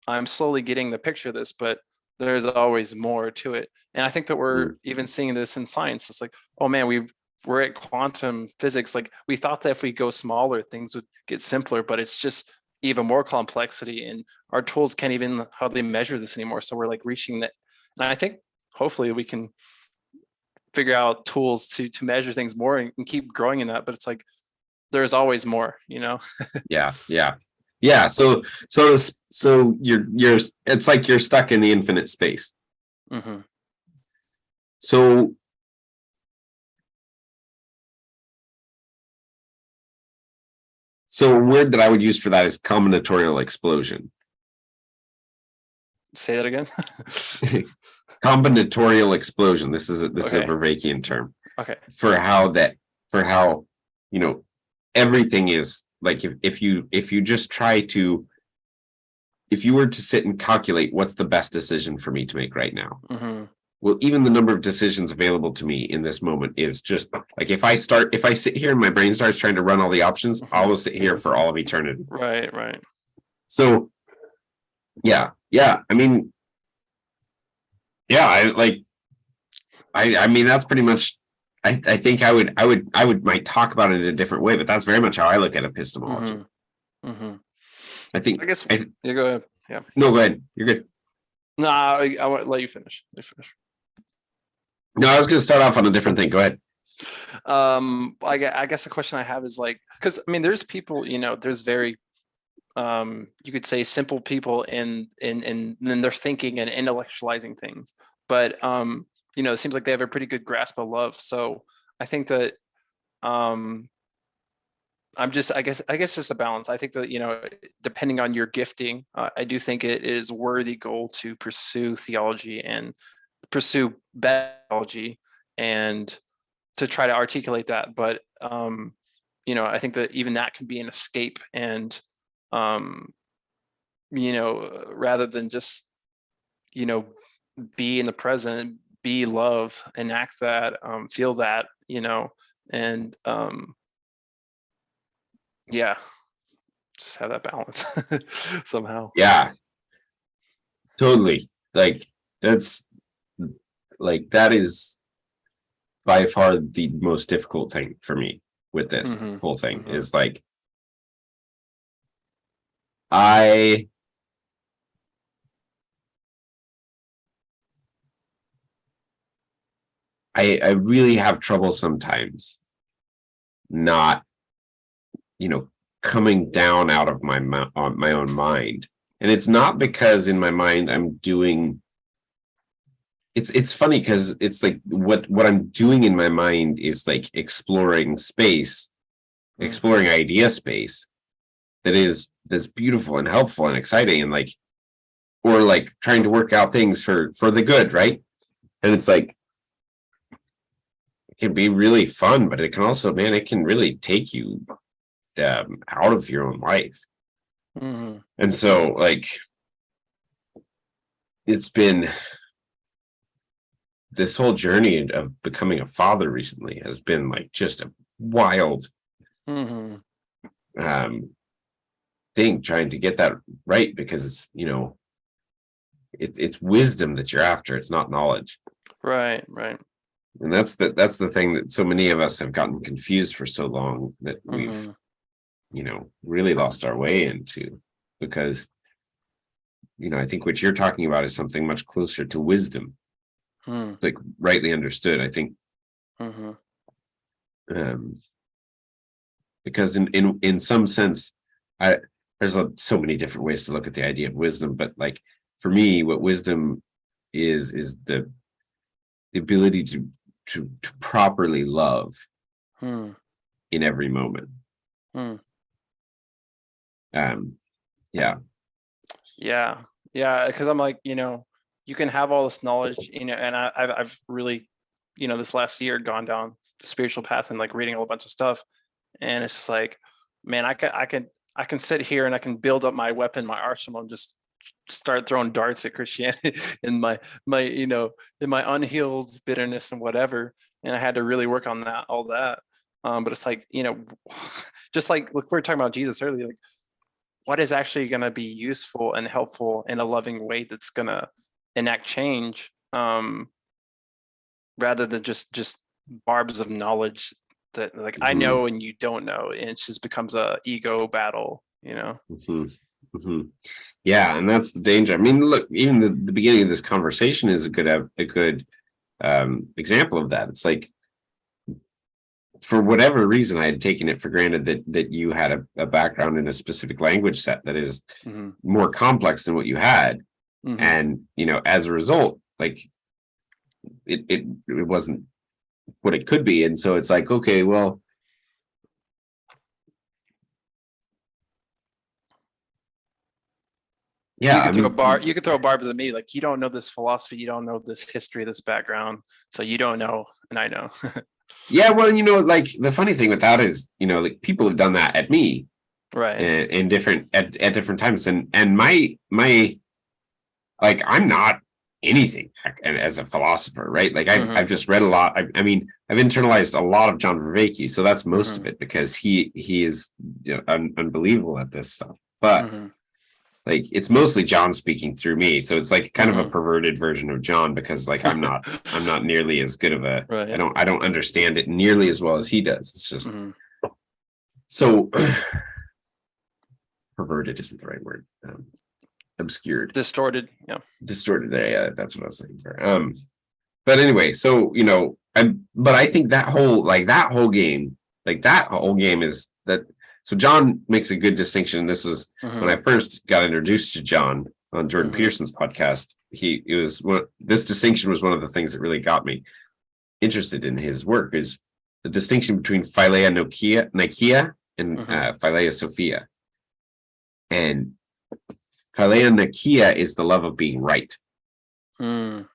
I'm slowly getting the picture of this, but there's always more to it. And I think that we're even seeing this in science. It's like, oh man, we're at quantum physics. Like we thought that if we go smaller, things would get simpler, but it's just even more complexity. And our tools can't even hardly measure this anymore. So we're like reaching that. And I think hopefully we can figure out tools to measure things more and keep growing in that. But it's like there's always more, Yeah, yeah, yeah. So you're it's like you're stuck in the infinite space. Hmm. So a word that I would use for that is combinatorial explosion. Say that again. Combinatorial explosion. This is a Okay. Vervaekian term Okay. for how everything is like if you just try to, if you were to sit and calculate what's the best decision for me to make right now. Hmm. Well, even the number of decisions available to me in this moment is just like if I sit here and my brain starts trying to run all the options, I will sit here for all of eternity. Right, right. So yeah. I mean, yeah, I mean that's pretty much I think I would might talk about it in a different way, but that's very much how I look at epistemology. Hmm. I think I guess you go ahead. Yeah. No, go ahead. You're good. No, I want to let you finish. No, I was going to start off on a different thing. Go ahead. I guess the question I have is like, because I mean, there's people, there's very, you could say simple people in their thinking and intellectualizing things, but it seems like they have a pretty good grasp of love. So I think that I guess it's a balance. I think that, depending on your gifting, I do think it is a worthy goal to pursue theology and pursue theology and to try to articulate that. But, I think that even that can be an escape and, rather than just, be in the present, be love, enact that, feel that, and, yeah, just have that balance somehow. Yeah, totally. Like that's that is by far the most difficult thing for me with this whole thing is like I really have trouble sometimes not coming down out of my own mind. And it's not because in my mind I'm doing it's funny because it's like what I'm doing in my mind is like exploring space, exploring idea space that's beautiful and helpful and exciting and like or like trying to work out things for the good, right? And it's like it can be really fun, but it can also, man, it can really take you out of your own life. And so like it's been this whole journey of becoming a father recently has been like just a wild thing trying to get that right because it's wisdom that you're after, it's not knowledge. Right. And that's the thing that so many of us have gotten confused for so long that we've really lost our way into, because I think what you're talking about is something much closer to wisdom, like rightly understood, I think. Because in some sense there's so many different ways to look at the idea of wisdom, but like for me what wisdom is the ability to properly love in every moment. Yeah. Yeah, because I'm like, you can have all this knowledge, and I've really, this last year gone down the spiritual path and like reading a whole bunch of stuff, and it's just like, man, I can sit here and I can build up my weapon, my arsenal, and just start throwing darts at Christianity in my in my unhealed bitterness and whatever. And I had to really work on all that. But it's like, just like, look, we were talking about Jesus earlier, like what is actually going to be useful and helpful in a loving way that's going to enact change, rather than just barbs of knowledge that like I know and you don't know, and it just becomes a ego battle. Yeah, and that's the danger. I mean, look, even the beginning of this conversation is a good example of that. It's like, for whatever reason, I had taken it for granted that you had a background in a specific language set that is more complex than what you had, and as a result, like it wasn't what it could be, and so it's like, okay, well, yeah, you could throw barbs at me, like, you don't know this philosophy, you don't know this history, this background, so you don't know, and I know. Yeah, well, like the funny thing with that is, like people have done that at me, right, in different at different times, and my like, I'm not anything as a philosopher, right? Like I've just read a lot. I mean, I've internalized a lot of John Vervaeke, so that's most of it, because he is unbelievable at this stuff. But like, it's mostly John speaking through me, so it's like kind of a perverted version of John, because like I'm not nearly as good of a right. I don't understand it nearly as well as he does. It's just so perverted isn't the right word. Obscured, distorted, distorted. Yeah, that's what I was saying for. But anyway, so but I think that whole game, is that. So John makes a good distinction. This was when I first got introduced to John on Jordan Peterson's podcast. This distinction was one of the things that really got me interested in his work, is the distinction between Phileia Nicaea and Phileia Sophia. And Phileia Nicaea is the love of being right. And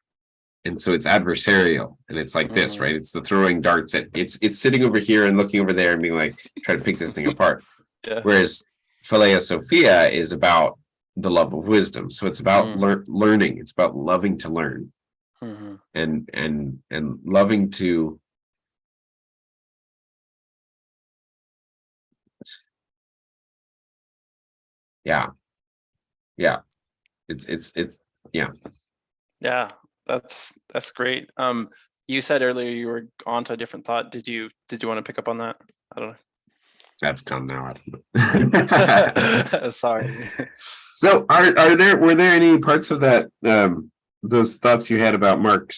so it's adversarial, and it's like this, right? It's the throwing darts at it's sitting over here and looking over there and being like, try to pick this thing apart. Yeah. Whereas Phileia Sophia is about the love of wisdom. So it's about learning. It's about loving to learn, and loving to. Yeah. It's yeah. Yeah, that's great. You said earlier you were on to a different thought. Did you want to pick up on that? I don't know. That's gone now. I don't know. Sorry. So were there any parts of that, those thoughts you had about Mark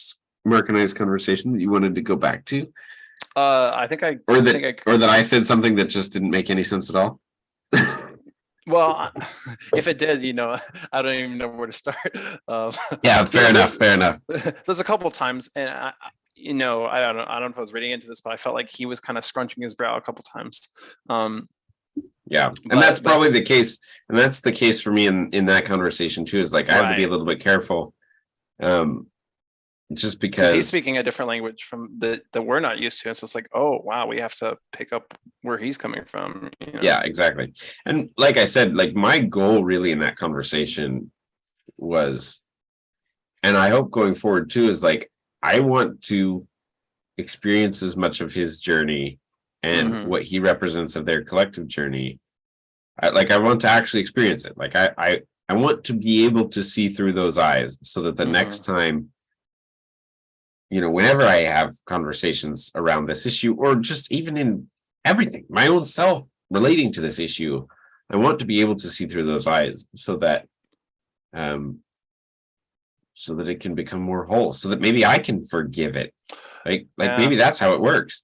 and I's conversation that you wanted to go back to? I think that I said something that just didn't make any sense at all. Well, if it did, I don't even know where to start. Yeah, fair enough. There's a couple of times, and I don't know if I was reading into this, but I felt like he was kind of scrunching his brow a couple of times. Yeah, and that's probably the case, and that's the case for me in that conversation too. Is like I have to be a little bit careful, just because he's speaking a different language from that we're not used to, and so it's like, oh wow, we have to pick up where he's coming from. Yeah, exactly. And like I said, like my goal really in that conversation was, and I hope going forward too, is like I want to experience as much of his journey and what he represents of their collective journey. I want to actually experience it. Like I want to be able to see through those eyes, so that the next time, whenever I have conversations around this issue, or just even in everything, my own self relating to this issue, I want to be able to see through those eyes, so that it can become more whole, so that maybe I can forgive it. Maybe that's how it works.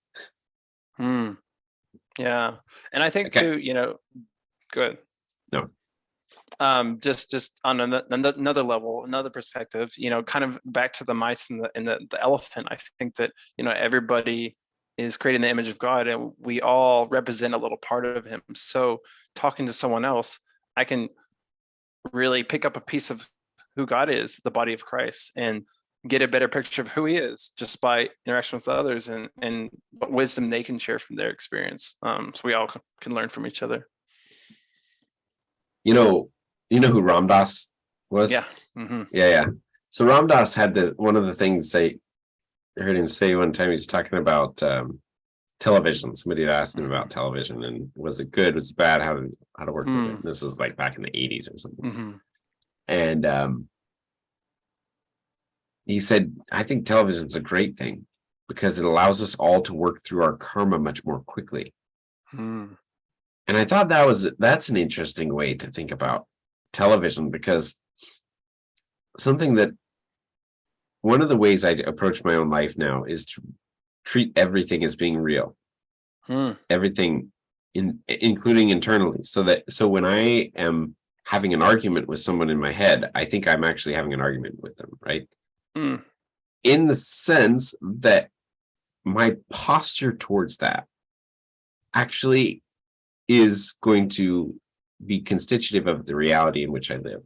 Yeah. And I think too, good. No. Just on another level, another perspective, kind of back to the mice and the elephant. I think that, everybody is created in the image of God, and we all represent a little part of him. So talking to someone else, I can really pick up a piece of who God is, the body of Christ, and get a better picture of who he is just by interaction with others, and what wisdom they can share from their experience. So we all can learn from each other. You know who Ram Dass was? Yeah. Mm-hmm. Yeah. So Ram Dass had one of the things I heard him say one time. He was talking about television. Somebody had asked him about television, and was it good? Was it bad? How to work with it? And this was like back in the 80s or something. Mm-hmm. And he said, I think television's a great thing because it allows us all to work through our karma much more quickly. And I thought that's an interesting way to think about television, because one of the ways I approach my own life now is to treat everything as being real. Everything, including internally, so when I am having an argument with someone in my head, I think I'm actually having an argument with them, right? In the sense that my posture towards that actually is going to be constitutive of the reality in which I live.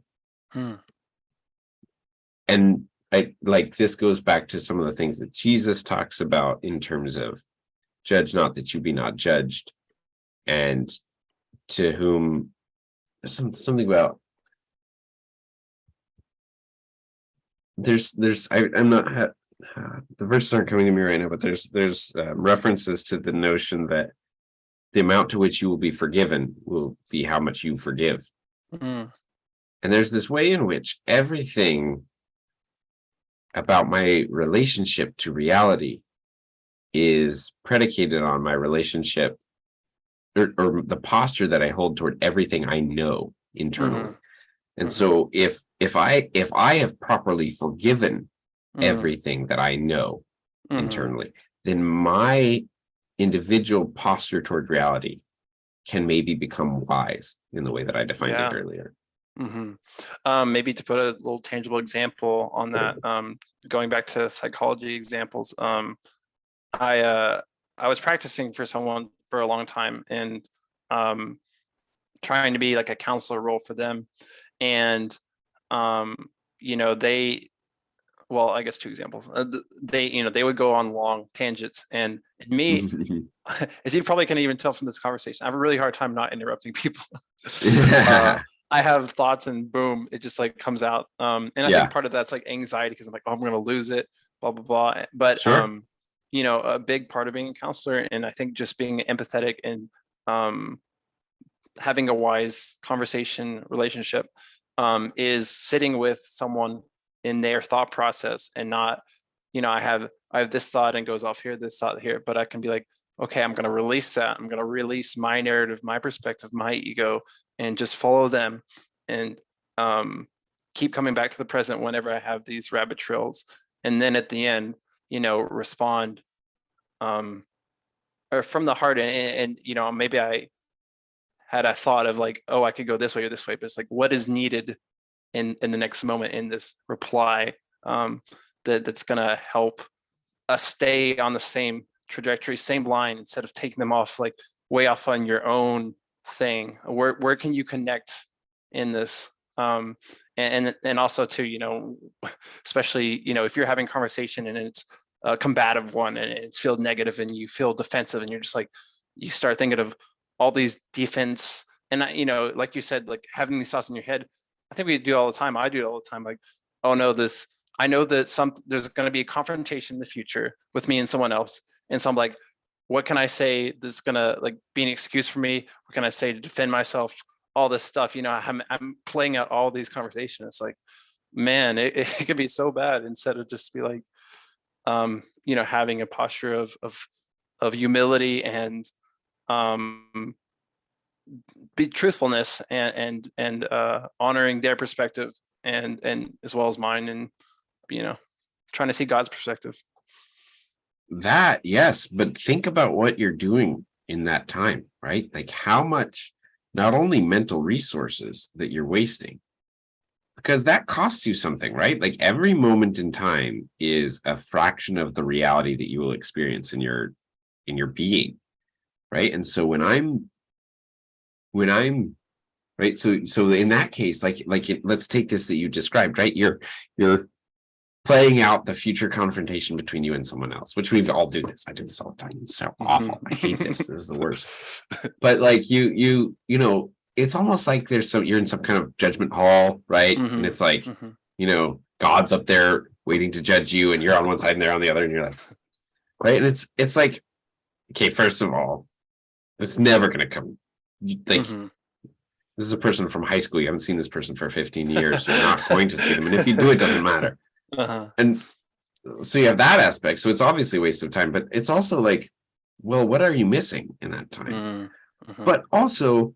And this goes back to some of the things that Jesus talks about in terms of judge not that you be not judged, and to whom something about I'm not the verses aren't coming to me right now, but there's references to the notion that the amount to which you will be forgiven will be how much you forgive. And there's this way in which everything about my relationship to reality is predicated on my relationship or the posture that I hold toward everything I know internally. And so if I have properly forgiven everything that I know internally, then my individual posture toward reality can maybe become wise in the way that I defined it earlier. Maybe to put a little tangible example on that, going back to psychology examples, I was practicing for someone for a long time, and trying to be like a counselor role for them. And I guess two examples. They would go on long tangents, and me, as you probably can even tell from this conversation, I have a really hard time not interrupting people. I have thoughts, and boom, it just like comes out. And I think part of that's like anxiety, because I'm like, oh, I'm going to lose it, blah, blah, blah. But, a big part of being a counselor, and I think just being empathetic and having a wise conversation relationship is sitting with someone in their thought process, and not, I have this thought and goes off here, this thought here, but I can be like, okay, I'm going to release that. I'm going to release my narrative, my perspective, my ego, and just follow them, and keep coming back to the present whenever I have these rabbit trails. And then at the end, respond or from the heart. And maybe I had a thought of like, oh, I could go this way or this way, but it's like, what is needed in the next moment in this reply that's going to help us stay on the same trajectory, same line, instead of taking them off, like way off on your own thing. Where can you connect in this? And also too, especially, if you're having conversation and it's a combative one, and it feels negative and you feel defensive, and you're just like, you start thinking of all these defense, and like you said, like having these thoughts in your head. I think we do it all the time. I do it all the time. Like, oh no, I know that there's going to be a confrontation in the future with me and someone else. And so I'm like, what can I say that's going to like be an excuse for me? What can I say to defend myself? All this stuff, I'm playing out all these conversations. It's like, man, it could be so bad, instead of just be like, having a posture of humility and be truthfulness and honoring their perspective and as well as mine, and trying to see God's perspective. That, yes, but think about what you're doing in that time, right? Like how much, not only mental resources that you're wasting, because that costs you something, right? Like every moment in time is a fraction of the reality that you will experience in your in your being, right? And so when I'm right, so in that case, let's take this that you described, right? You're playing out the future confrontation between you and someone else, which we've all do this. I do this all the time. It's so awful. I hate this. This is the worst. But like you know, it's almost like you're in some kind of judgment hall, right? And it's like, you know, God's up there waiting to judge you, and you're on one side and they're on the other, and you're like, right? And it's like, okay, first of all, it's never gonna come. Like, this is a person from high school. You haven't seen this person for 15 years. You're not going to see them, and if you do, it doesn't matter. And so you have that aspect. So it's obviously a waste of time, but it's also like, well, what are you missing in that time? But also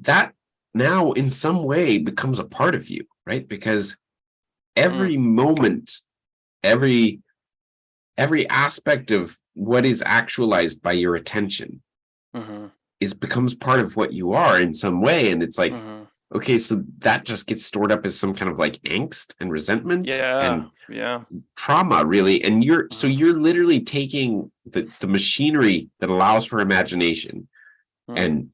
that now in some way becomes a part of you, right? Because every moment, every aspect of what is actualized by your attention becomes part of what you are in some way. And it's like, okay, so that just gets stored up as some kind of like angst and resentment and trauma, really. And you're literally taking the machinery that allows for imagination. And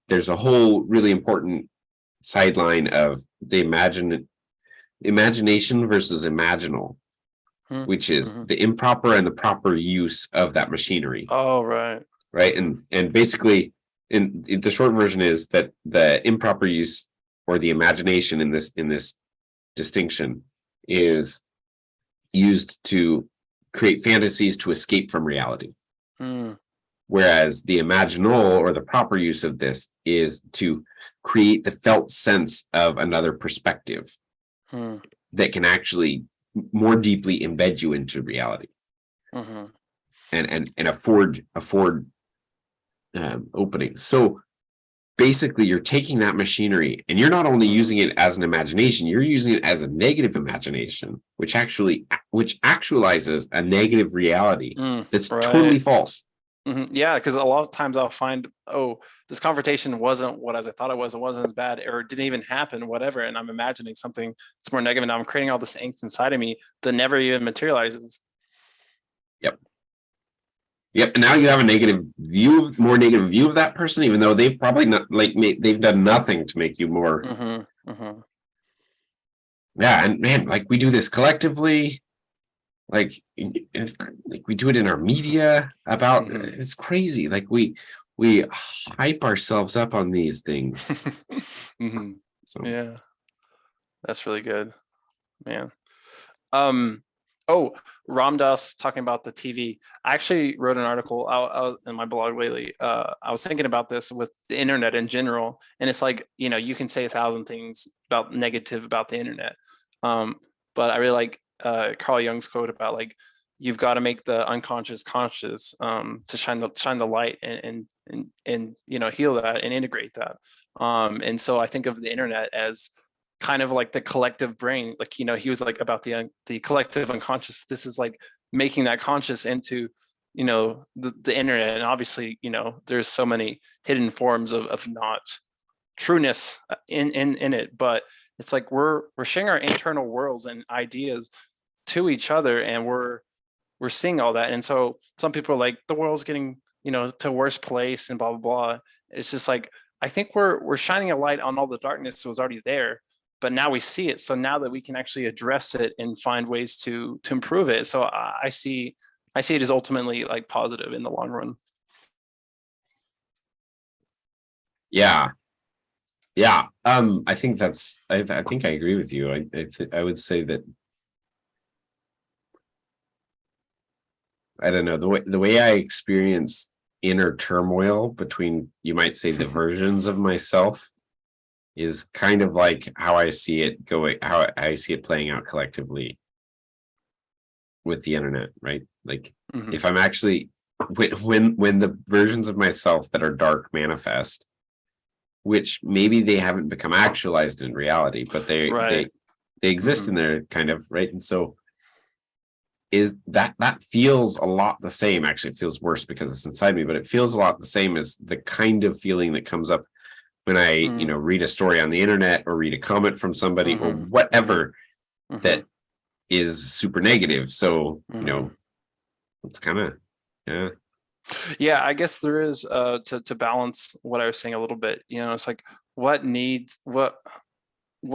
there's a whole really important sideline of the imagination versus imaginal, which is the improper and the proper use of that machinery. Oh, right. Right. And basically, in the short version is that the improper use or the imagination in this distinction is used to create fantasies to escape from reality. Whereas the imaginal or the proper use of this is to create the felt sense of another perspective that can actually more deeply embed you into reality and afford opening. So basically you're taking that machinery and you're not only using it as an imagination, you're using it as a negative imagination, which actualizes a negative reality that's totally false. Yeah, because a lot of times I'll find, oh, this confrontation wasn't what as I thought it wasn't as bad, or it didn't even happen, whatever, and I'm imagining something that's more negative, and I'm creating all this angst inside of me that never even materializes. Yep, and now you have a more negative view of that person, even though they've probably not they've done nothing to make you more. Yeah, and man, like we do this collectively, like we do it in our media about. It's crazy. Like we hype ourselves up on these things. So yeah, that's really good, man. Ram Dass talking about the TV. I actually wrote an article out in my blog lately. I was thinking about this with the internet in general, and it's like, you know, you can say 1,000 things negative about the internet, but I really like Carl Jung's quote about like, you've got to make the unconscious conscious to shine the light and you know, heal that and integrate that. And so I think of the internet as kind of like the collective brain, like, you know, he was like about the collective unconscious. This is like making that conscious into, you know, the internet. And obviously, you know, there's so many hidden forms of not trueness in it, but it's like we're sharing our internal worlds and ideas to each other, and we're seeing all that. And so some people are like, the world's getting, you know, to a worse place and blah blah blah. It's just like, I think we're shining a light on all the darkness that was already there, but now we see it. So now that we can actually address it and find ways to improve it. So I see it as ultimately like positive in the long run. Yeah. I think I think I agree with you. I would say that, I don't know, the way I experience inner turmoil between, you might say, the versions of myself is kind of like how I see it playing out collectively with the internet, right? Like if I'm actually, when the versions of myself that are dark manifest, which maybe they haven't become actualized in reality, but they exist in there kind of, right? And so is that feels a lot the same. Actually, it feels worse because it's inside me, but it feels a lot the same as the kind of feeling that comes up when I, you know, read a story on the internet or read a comment from somebody or whatever that is super negative. So, you know, it's kind of, yeah. Yeah, I guess there is to balance what I was saying a little bit. It's like what needs what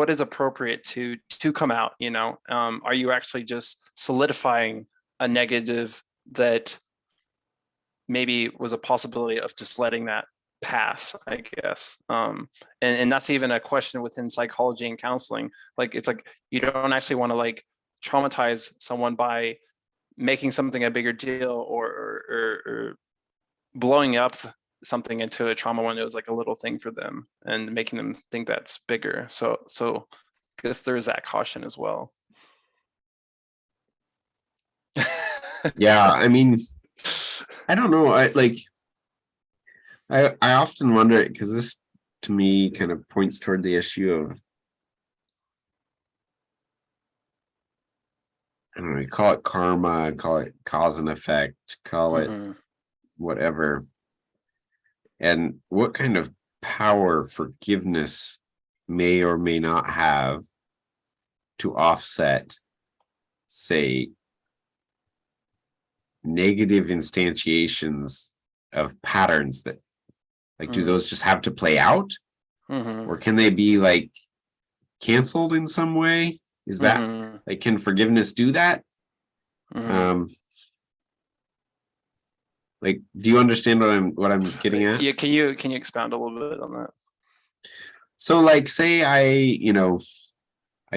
is appropriate to come out. Are you actually just solidifying a negative that maybe was a possibility of just letting that pass, I guess. And that's even a question within psychology and counseling. Like it's like you don't actually want to like traumatize someone by making something a bigger deal or blowing up something into a trauma when it was like a little thing for them and making them think that's bigger. So I guess there's that caution as well. Yeah, I mean, I don't know. I often wonder, because this to me kind of points toward the issue of, I don't know, call it karma, call it cause and effect, call it whatever. And what kind of power forgiveness may or may not have to offset, say, negative instantiations of patterns that, like, do those just have to play out? Or can they be like canceled in some way? Is that like, can forgiveness do that? Like, do you understand what I'm getting at? Yeah, can you expound a little bit on that? So like, say I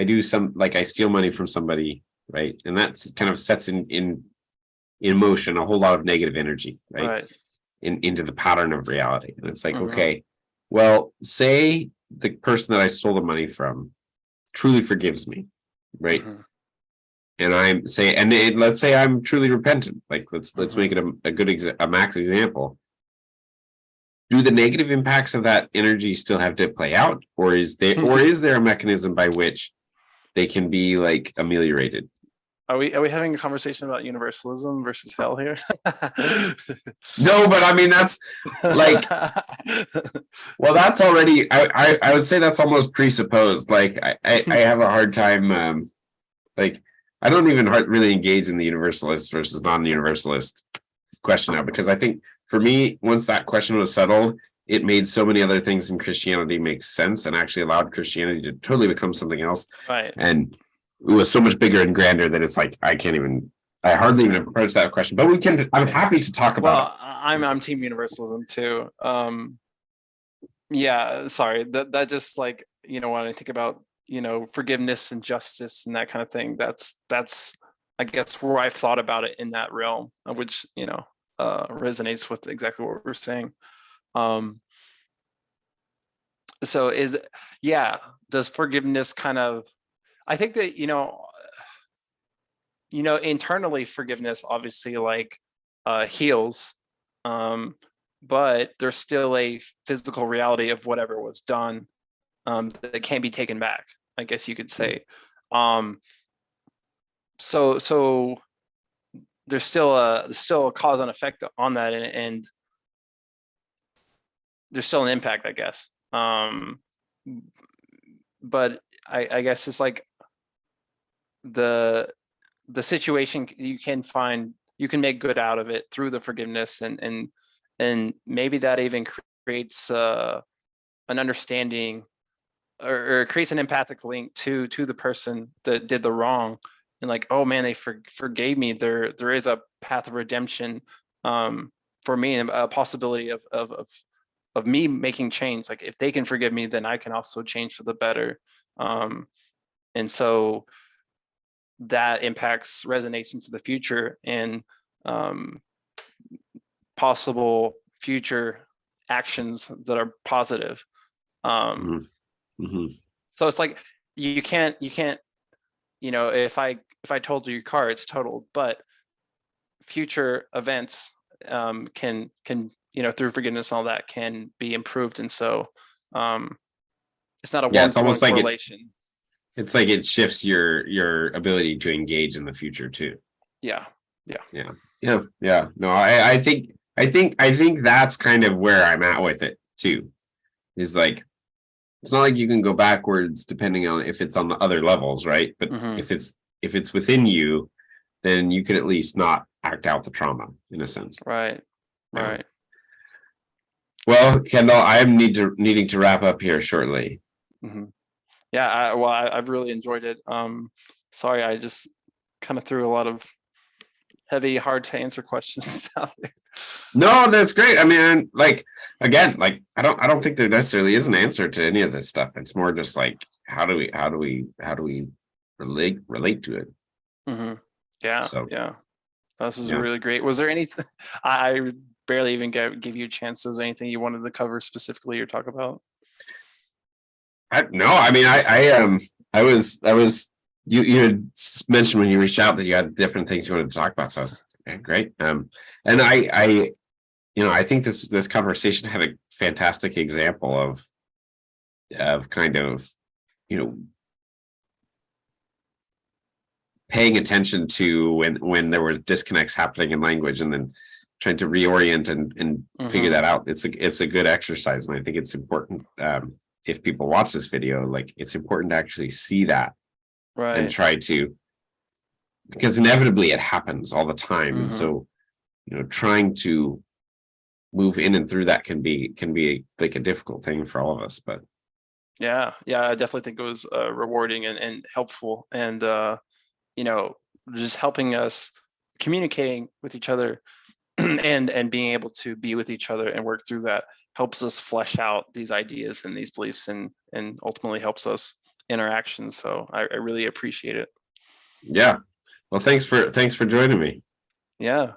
do some, like, I steal money from somebody, right? And that's kind of sets in motion a whole lot of negative energy, right? Into the pattern of reality. And it's like, okay, well, say the person that I stole the money from truly forgives me, right? And let's say I'm truly repentant. Like, let's make it a good a max example. Do the negative impacts of that energy still have to play out, or is there a mechanism by which they can be like ameliorated? Are we having a conversation about universalism versus hell here? No, but I mean, that's like, well, that's already, I would say that's almost presupposed. Like, I have a hard time, like, I don't even really engage in the universalist versus non-universalist question now, because I think for me, once that question was settled, it made so many other things in Christianity make sense and actually allowed Christianity to totally become something else. Right. And it was so much bigger and grander that it's like, I hardly even approach that question, but I'm happy to talk about it. I'm team universalism too. Yeah, sorry, that just like, when I think about, forgiveness and justice and that kind of thing, that's I guess where I've thought about it in that realm, which, resonates with exactly what we're saying. So does forgiveness kind of, I think that, internally forgiveness obviously like heals, but there's still a physical reality of whatever was done that can't be taken back, I guess you could say. So there's still a cause and effect on that, and there's still an impact, I guess. But I guess it's like the situation you can make good out of it through the forgiveness, and maybe that even creates an understanding or creates an empathic link to the person that did the wrong, and like, oh man, they forgave me. There is a path of redemption for me, and a possibility of me making change. Like, if they can forgive me, then I can also change for the better. And so that resonates into the future and possible future actions that are positive. So it's like you can't, if I totaled your car, it's totaled, but future events can through forgiveness and all that can be improved. And so it's not a one-to-one correlation. It's like it shifts your ability to engage in the future too. Yeah. No, I think that's kind of where I'm at with it too. Is like, it's not like you can go backwards depending on if it's on the other levels, right? But if it's within you, then you can at least not act out the trauma in a sense. Right. Right. Well, Kendall, I am needing to wrap up here shortly. Hmm. Yeah. I've really enjoyed it. Sorry, I just kind of threw a lot of heavy, hard to answer questions out there. No, that's great. I mean, like again, like I don't think there necessarily is an answer to any of this stuff. It's more just like how do we relate to it? Hmm. Yeah. So Yeah. This was yeah. really great. Was there anything I barely even give you a chance? Was there anything you wanted to cover specifically or talk about? No, I mean, I was you had mentioned when you reached out that you had different things you wanted to talk about. So I was okay, great. And I think this conversation had a fantastic example of kind of, you know, paying attention to when there were disconnects happening in language and then trying to reorient and figure that out. It's a good exercise, and I think it's important. If people watch this video, like it's important to actually see that and Right. try to, because inevitably it happens all the time. And so, trying to move in and through that can be like a difficult thing for all of us. But Yeah. Yeah. I definitely think it was rewarding and helpful, and just helping us communicating with each other and being able to be with each other and work through that helps us flesh out these ideas and these beliefs, and ultimately helps us in our actions. So I really appreciate it. yeah, well, thanks for joining me. Yeah.